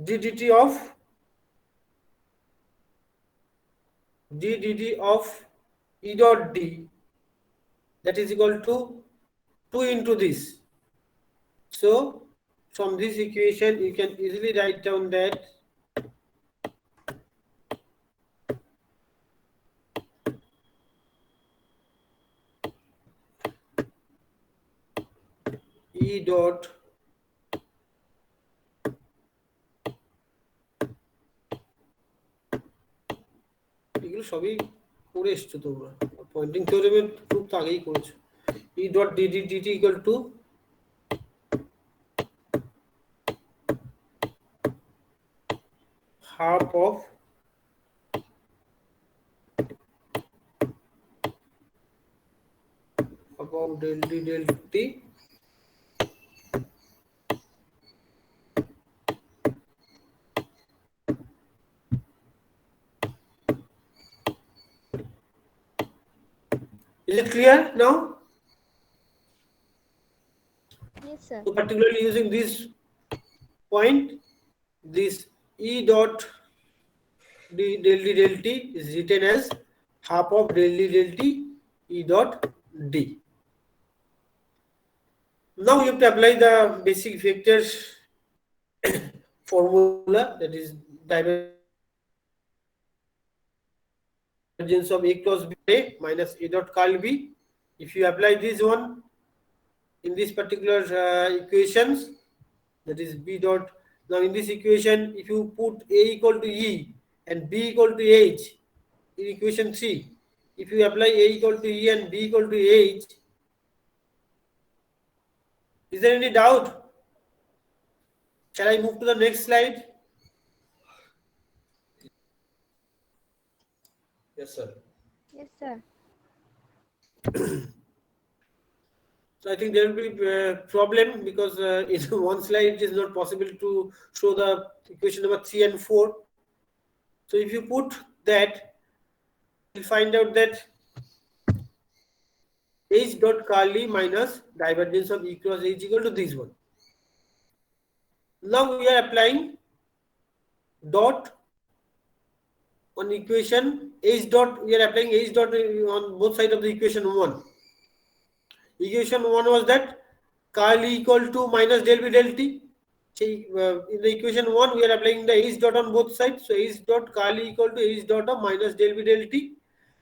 d dt of e dot d, that is equal to 2 into this. So from this equation you can easily write down that E dot এগুলো সবই করে এসছো তোমরা, Poynting থিওরেমের proof তো আগেই করেছো। E dot dt equal to half of about del d del t Is it clear now? Yes, sir. So particularly using this point, this E dot del d del t is written as half of del d del t E dot d. Now you have to apply the basic vectors formula, that is divergence of A cross B minus A dot curl B. If you apply this one in this particular equations, that is B dot. Now in this equation, if you put A equal to E and B equal to H in equation 3, if you apply A equal to E and B equal to H, is there any doubt? Shall I move to the next slide? Yes, sir. Yes, sir. So I think there will be a problem because in one slide it is not possible to show the equation number 3 and 4. So if you put that, you'll find out that H dot curl E minus divergence of E cross H equal to this one. Now we are applying dot on equation H dot, we are applying H dot on both sides of the equation 1. Equation 1 was that curl E equal to minus del B del T. In the equation 1 we are applying the H dot on both sides. So H dot curl E equal to H dot of minus del B del T.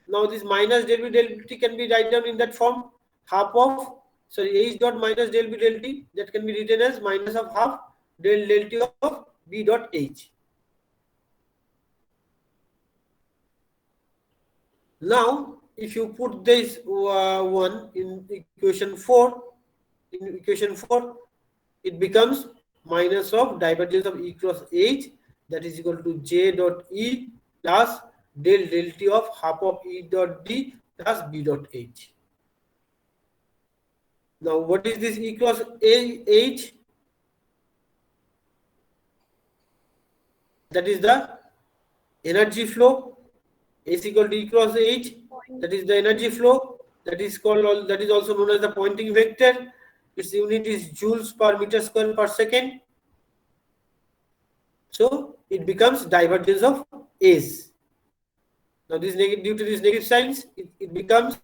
Now this minus del B del T can be written down in that form, half of, sorry, H dot minus del B del T, that can be written as minus of half del T of B dot H. Now, if you put this one in equation 4, it becomes minus of divergence of E cross H, that is equal to J dot E plus del T of half of E dot D plus B dot H. Now, what is this E cross H? That is the energy flow. S equal to E cross H. That is the energy flow. That is called. That is also known as the Poynting vector. Its unit is joules per meter square per second. So it becomes divergence of S. Now this negative, due to this negative signs, it becomes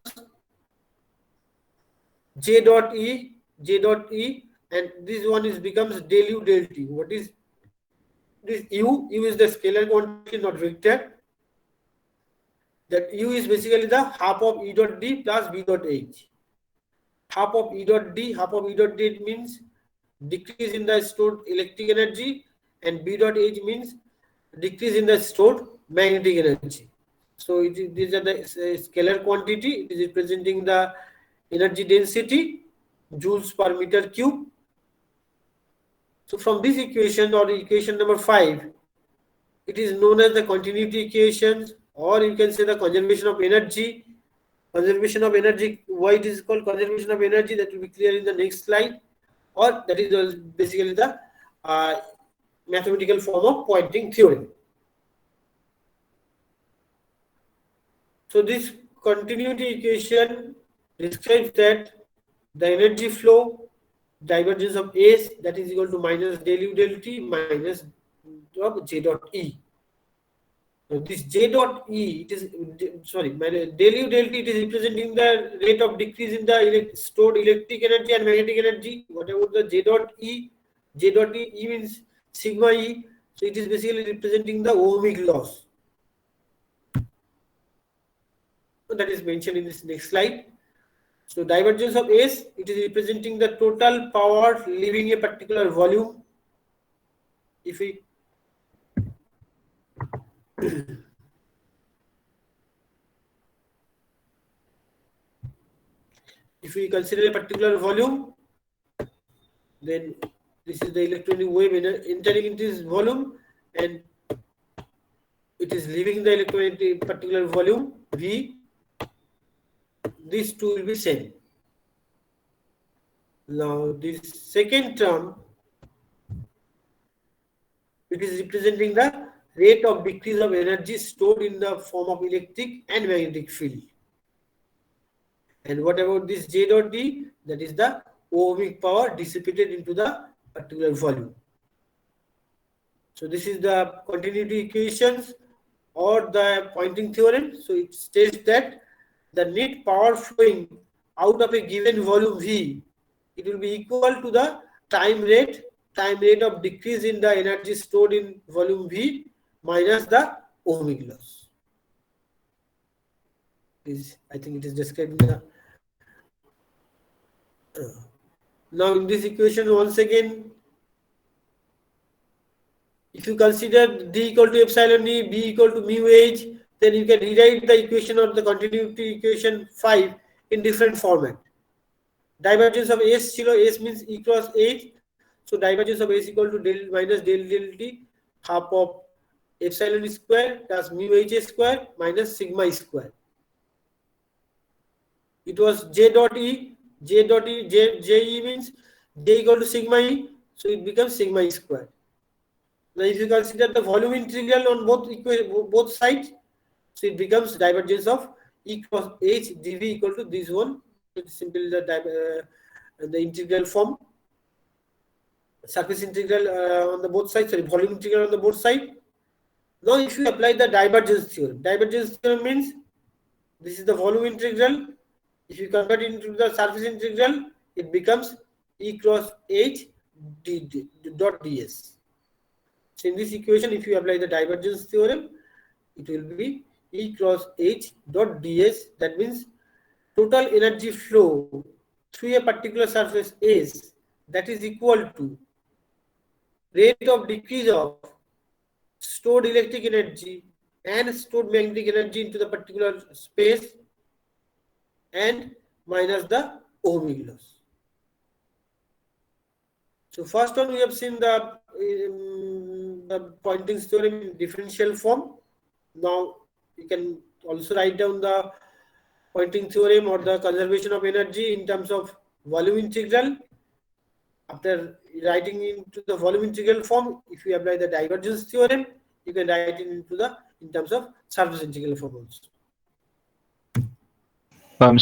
J dot E, and this one is becomes del U del T. What is this U? U is the scalar quantity, not vector. That U is basically the half of E dot D plus B dot H. Half of E dot D, means decrease in the stored electric energy, and B dot H means decrease in the stored magnetic energy. So these are the scalar quantity. It is representing the energy density, joules per meter cube. So from this equation, or equation number 5, it is known as the continuity equation, or you can say the conservation of energy. Conservation of energy, why it is called conservation of energy, that will be clear in the next slide. Or that is basically the mathematical form of Poynting theorem. So this continuity equation describes that the energy flow divergence of S, that is equal to minus del U del T minus of J dot E. Now this J dot E, it is, sorry, del U del T, it is representing the rate of decrease in the stored electric energy and magnetic energy. What about the J dot E? J dot E means sigma E, so it is basically representing the ohmic loss. That is mentioned in this next slide. So divergence of S, it is representing the total power leaving a particular volume. If we if we consider a particular volume, then this is the electronic wave entering into this volume, and it is leaving the electronic particular volume V. These two will be same. Now this second term, it is representing the rate of decrease of energy stored in the form of electric and magnetic field. And what about this J dot D? That is the ohmic power dissipated into the particular volume. So this is the continuity equations or the pointing theorem. So it states that the net power flowing out of a given volume V, it will be equal to the time rate of decrease in the energy stored in volume V minus the ohmic loss. I think it is described in the now in this equation once again, if you consider D equal to epsilon E, B equal to mu H, then you can rewrite the equation of the continuity equation 5 in different format. Divergence of S S means E cross H. So divergence of S equal to del minus del T, half of epsilon square plus mu H square minus sigma square. It was J dot E, J E means J equal to sigma E, so it becomes sigma square. Now, if you consider the volume integral on both sides, so it becomes divergence of E cross H dV equal to this one. It's simply the integral form, surface integral on the both sides, sorry, volume integral on the both sides. Now, if you apply the divergence theorem means this is the volume integral. If you convert it into the surface integral, it becomes E cross H dot ds. So in this equation, if you apply the divergence theorem, it will be E cross H dot ds. That means total energy flow through a particular surface S, that is equal to rate of decrease of stored electric energy and stored magnetic energy into the particular space and minus the ohmic loss. So first one, we have seen the pointing theorem in differential form. Now you can also write down the pointing theorem or the conservation of energy in terms of volume integral. After writing into the volume integral form, if you apply the divergence theorem, you can write it in terms of surface integral form also.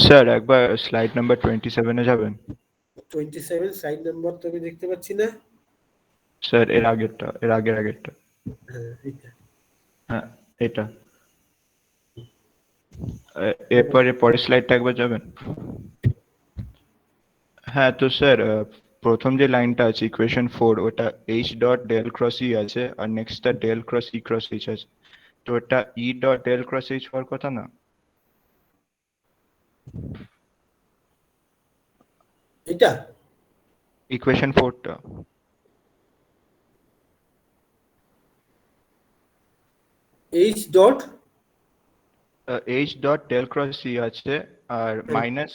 Sir একবার slide number 27 এ যাবেন 27 side number তো আমি দেখতে পাচ্ছি না sir এর আগেরটা হ্যাঁ এটা এরপরে পরের স্লাইডটা একবার যাবেন হ্যাঁ তো স্যার প্রথম যে লাইনটা আছে ইকুয়েশন 4 ওটা H dot del cross E আছে আর নেক্সটটা del cross E cross H আছে তো এটা E dot del cross H হওয়ার কথা না এটা ইকুয়েশন 4টা H dot H dot del cross E আছে আর minus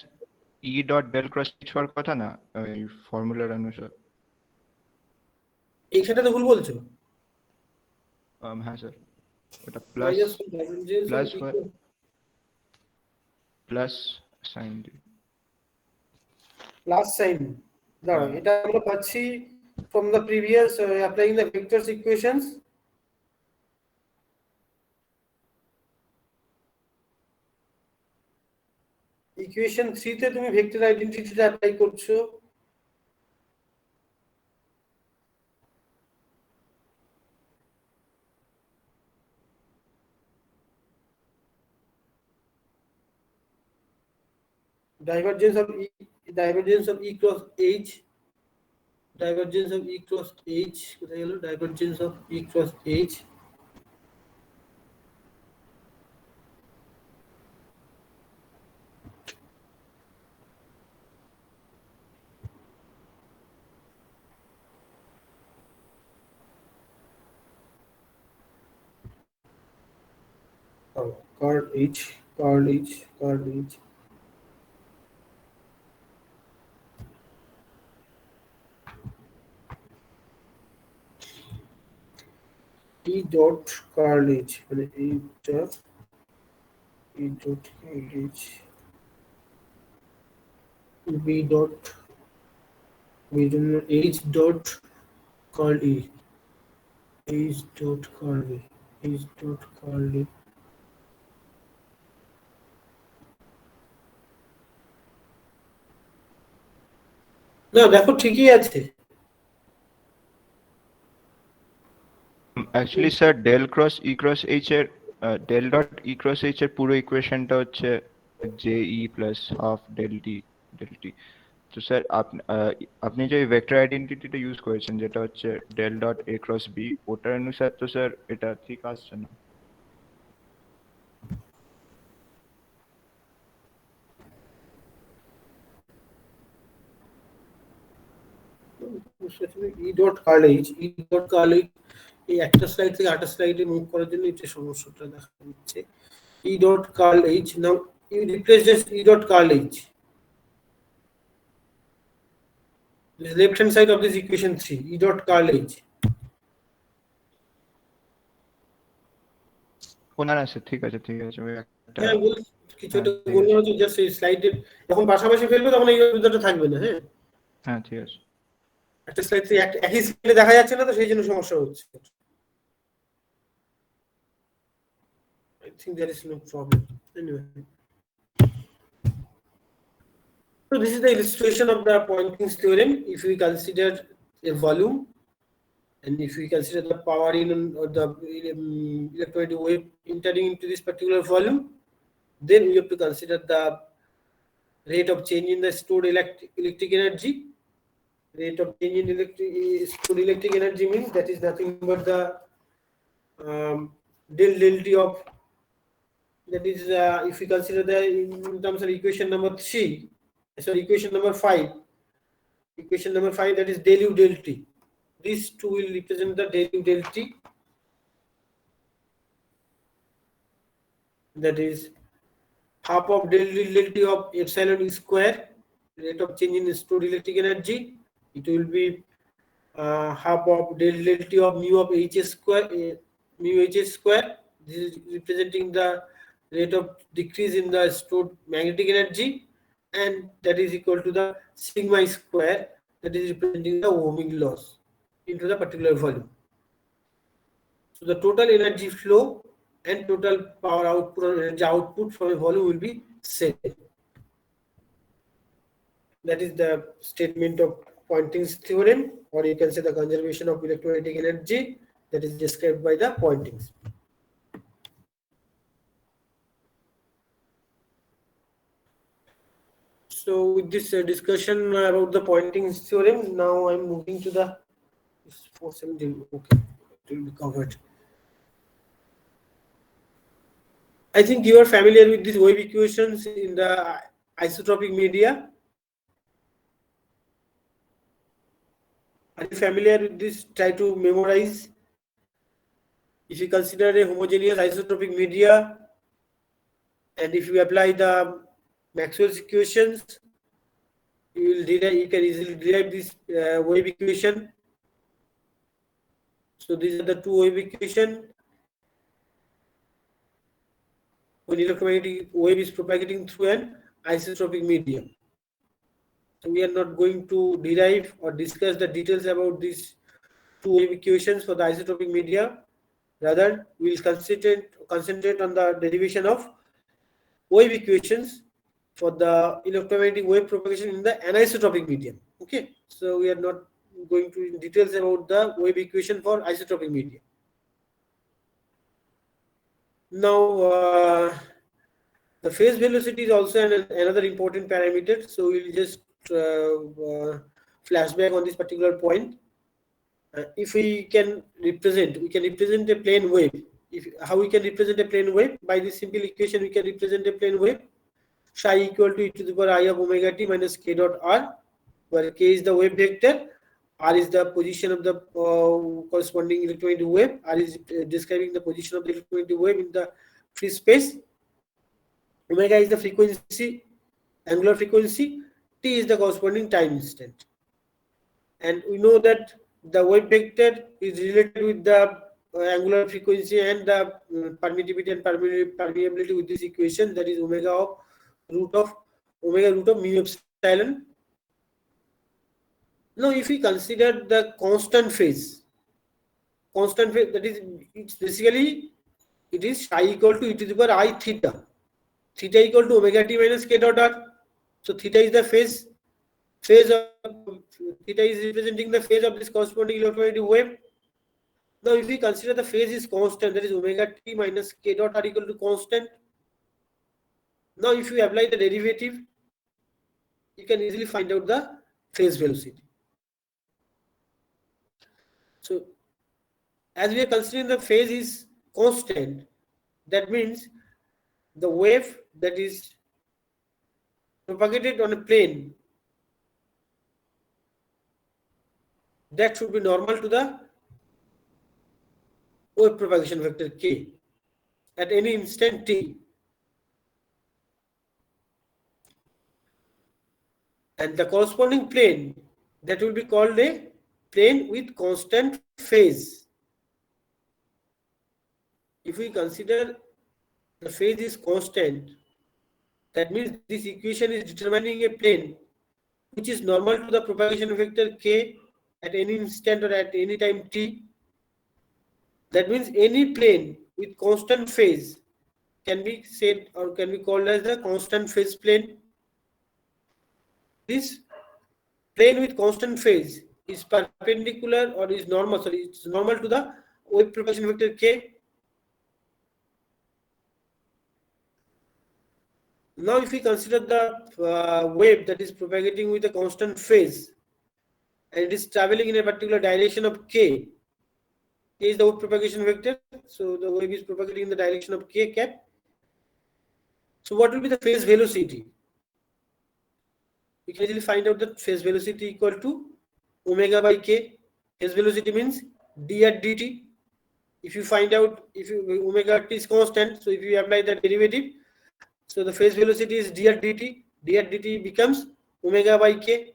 E dot del cross H হওয়ার কথা না এই ফর্মুলার অনুসারে এইখানটা তো ভুল বলছো হ্যাঁ স্যার ওটা plus plus sign the plus sign দাঁড়াও এটা আমরা পাচ্ছি from the previous applying the vectors equations equation 3 তে তুমি ভেক্টর আইডেন্টিটিটা অ্যাপ্লাই করছো divergence of E cross H কোথায় গেল divergence of E cross H card H E dot curl H, মানে এইটা E dot curl H, B dot H dot curl E, H dot curl E, H dot curl E. না দেখো ঠিকই আছে। Actually sir del cross E cross H এর del dot E cross H এর পুরো ইকুয়েশনটা হচ্ছে J E plus half del T. তো স্যার আপনি যে ভেক্টর আইডেন্টিটিটা ইউজ করেছেন যেটা হচ্ছে del dot A cross B, ওটার অনুসার তো স্যার এটা ঠিক আসছে না। E dot curl H, E dot curl H এই একটা স্লাইড থেকে আরেকটা স্লাইডে মুভ করার জন্য এটা সমস্যাটা দেখা দিচ্ছে। E dot curl H, now you replace this E dot curl H, left hand side of this equation 3, E dot curl H. না না স্যার, ঠিক আছে ঠিক আছে, ওই একটা হ্যাঁ বল, কিছু হ্যাঁ একটা ঠিক বলবো আছে না, তো জাস্ট এই স্লাইডে যখন পাশাপাশি ফেলবে তখন এই অসুবিধাটা থাকবে না। হ্যাঁ, হ্যাঁ ঠিক আছে। একটা স্লাইড থেকে একই স্লাইডে দেখা যাচ্ছে না, তো সেই জন্য সমস্যা হচ্ছে। I think there is no problem. Anyway, so this is the illustration of the Poynting's theorem. If we consider a volume and if we consider the power in or the electromagnetic wave entering into this particular volume, then we have to consider the rate of change in the stored electric energy. Rate of change in stored electric energy means that is nothing but the del T of, that is if we consider the in terms of equation number 3, sorry, equation number 5, that is del U del T. These two will represent the del U del T, that is half of del U del T of epsilon E square, rate of change in stored electric energy. It will be half of del T of mu of H square, mu H square. This is representing the rate of decrease in the stored magnetic energy, and that is equal to the sigma square, that is representing the ohmic loss into the particular volume. So the total energy flow and total power output or energy output from a volume will be same. That is the statement of Poynting's theorem, or you can say the conservation of electromagnetic energy, that is described by the Poynting's. So with this discussion about the Poynting's theorem, now I'm moving to the 470. Okay, it will be covered. I think you are familiar with these wave equations in the isotropic media. Are you familiar with this? Try to memorize. If you consider a homogeneous isotropic media, and if you apply the Maxwell's equations, you can easily derive this wave equation. So these are the two wave equation. When electromagnetic wave is propagating through an isotropic medium. So we are not going to derive or discuss the details about these two wave equations for the isotropic media. Rather, we will concentrate on the derivation of wave equations for the electromagnetic wave propagation in the anisotropic medium. Okay, so we are not going to in details about the wave equation for isotropic medium. Now the phase velocity is also another important parameter, so we'll just flashback on this particular point. If we can represent a plane wave. How we can represent a plane wave? By this simple equation we can represent a plane wave. Psi equal to e to the power I of omega t minus k dot r, where k is the wave vector, r is the position of the corresponding electromagnetic wave, r is describing the position of the electromagnetic wave in the free space, omega is the frequency, angular frequency, t is the corresponding time instant. And we know that the wave vector is related with the angular frequency and the permittivity and permeability with this equation, that is omega root of mu epsilon. Now if we consider the constant phase, that is, it's basically, it is psi equal to e to the power I theta. Theta equal to omega t minus k dot r. So theta is the phase of theta is representing the phase of this corresponding electromagnetic wave. Now if we consider the phase is constant, that is omega t minus k dot r equal to constant. Now if you apply the derivative, you can easily find out the phase velocity. So as we are considering the phase is constant, that means the wave that is propagated on a plane, that should be normal to the wave propagation vector k at any instant t. And the corresponding plane, that will be called a plane with constant phase. If we consider the phase is constant, that means this equation is determining a plane which is normal to the propagation vector k at any instant or at any time t. That means any plane with constant phase can be said or can be called as the constant phase plane. This plane with constant phase is perpendicular or is normal, sorry, it's normal to the wave propagation vector k. Now if we consider the wave that is propagating with a constant phase and it is traveling in a particular direction of k is the wave propagation vector, so the wave is propagating in the direction of k cap. So what will be the phase velocity? We can easily find out that phase velocity equal to omega by k. Phase velocity means d at dt. If you find out, if omega t is constant, so if you apply the derivative, so the phase velocity is d at dt. D at dt becomes omega by k.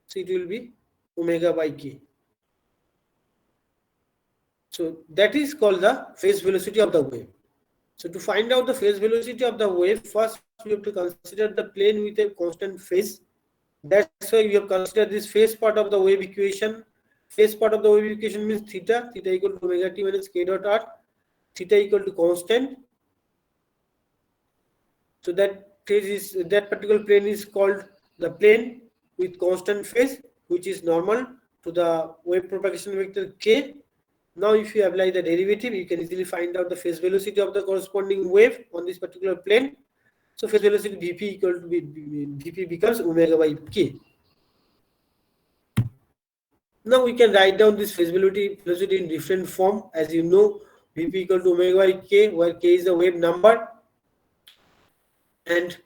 So it will be omega by k. So that is called the phase velocity of the wave. So to find out the phase velocity of the wave, first we have to consider the plane with a constant phase. That's why we have considered this phase part of the wave equation. Phase part of the wave equation means theta equal to omega t minus k dot r, theta equal to constant. So that particular plane is called the plane with constant phase, which is normal to the wave propagation vector k. Now if you apply the derivative, you can easily find out the phase velocity of the corresponding wave on this particular plane. So phase velocity Vp equal to Vp becomes omega by k. Now we can write down this phase velocity in different form. As you know, Vp equal to omega by k, where k is the wave number, and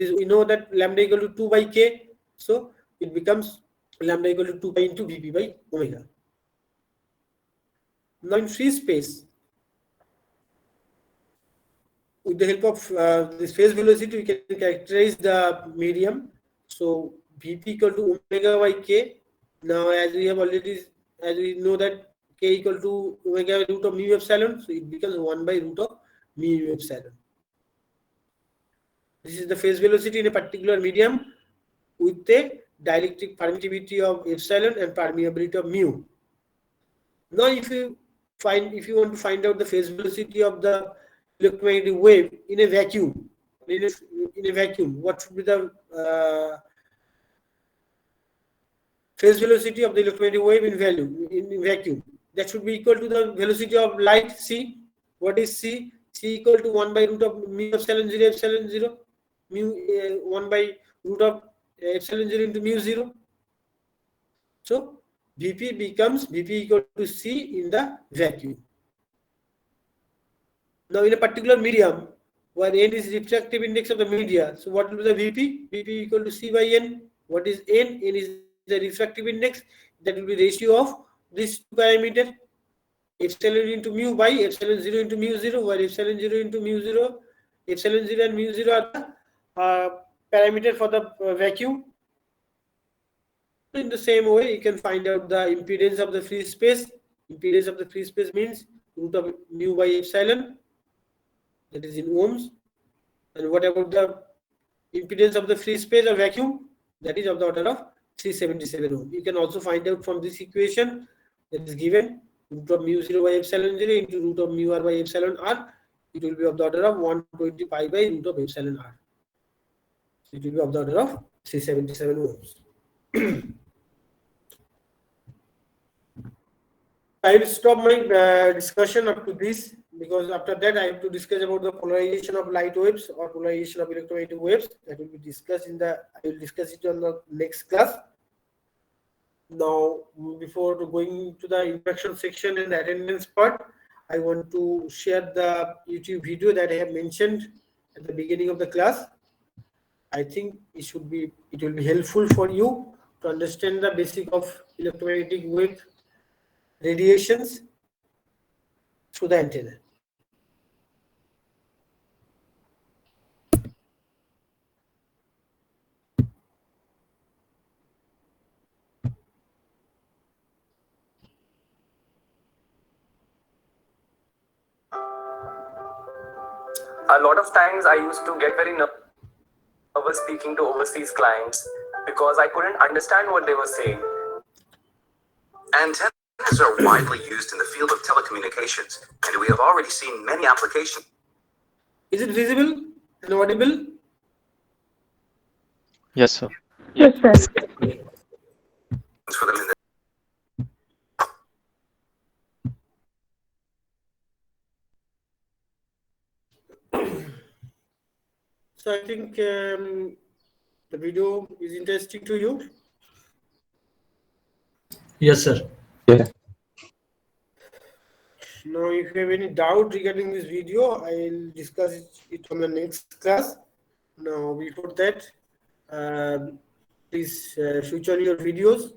we know that lambda equal to 2 by k, so it becomes lambda equal to 2 pi into Vp by omega. Now in free space, with the help of this phase velocity, we can characterize the medium. So Vp equal to omega by k. Now as we know that k equal to omega root of mu epsilon, so it becomes 1 by root of mu epsilon. This is the phase velocity in a particular medium with a dielectric permittivity of epsilon and permeability of mu. Now if you want to find out the phase velocity of the electromagnetic wave in a vacuum, what should be the phase velocity of the electromagnetic wave in vacuum? That should be equal to the velocity of light c. What is c? C equal to 1 by root of mu epsilon 0 mu 1 by root of epsilon 0 into mu 0. So Vp becomes Vp equal to c in the vacuum. Now in a particular medium where n is refractive index of the media, so what will be the Vp? Vp equal to c by n. What is n? N is the refractive index. That will be ratio of these two parameters, epsilon into mu by epsilon 0 into mu 0, where epsilon 0 into mu 0, epsilon 0 and mu 0 are the parameter for the vacuum. In the same way, you can find out the impedance of the free space. Impedance of the free space means root of mu by epsilon, that is in ohms. And what about the impedance of the free space or vacuum? That is of the order of 377 ohm. You can also find out from this equation that is given root of mu 0 by epsilon 0 into root of mu r by epsilon r. It will be of the order of 120 pi by root of epsilon r. So it will be of the order of 377 ohms. I will stop my discussion up to this, because after that I have to discuss about the polarization of light waves or polarization of electromagnetic waves. That will be discussed in the, I will discuss it on the next class. Now, before going to the introduction section and the attendance part, I want to share the YouTube video that I have mentioned at the beginning of the class. I think it will be helpful for you to understand the basic of electromagnetic wave radiations through the antenna. A lot of times I used to get very nervous speaking to overseas clients because I couldn't understand what they were saying. Antennas are widely used in the field of telecommunications, and we have already seen many applications Is it visible and audible? Yes, sir. Yes, sir. for them in the So I think the video is interesting to you. Yes, sir. Yeah. Now, if you have any doubt regarding this video, I will discuss it on the next class. Now, before that, please switch on your videos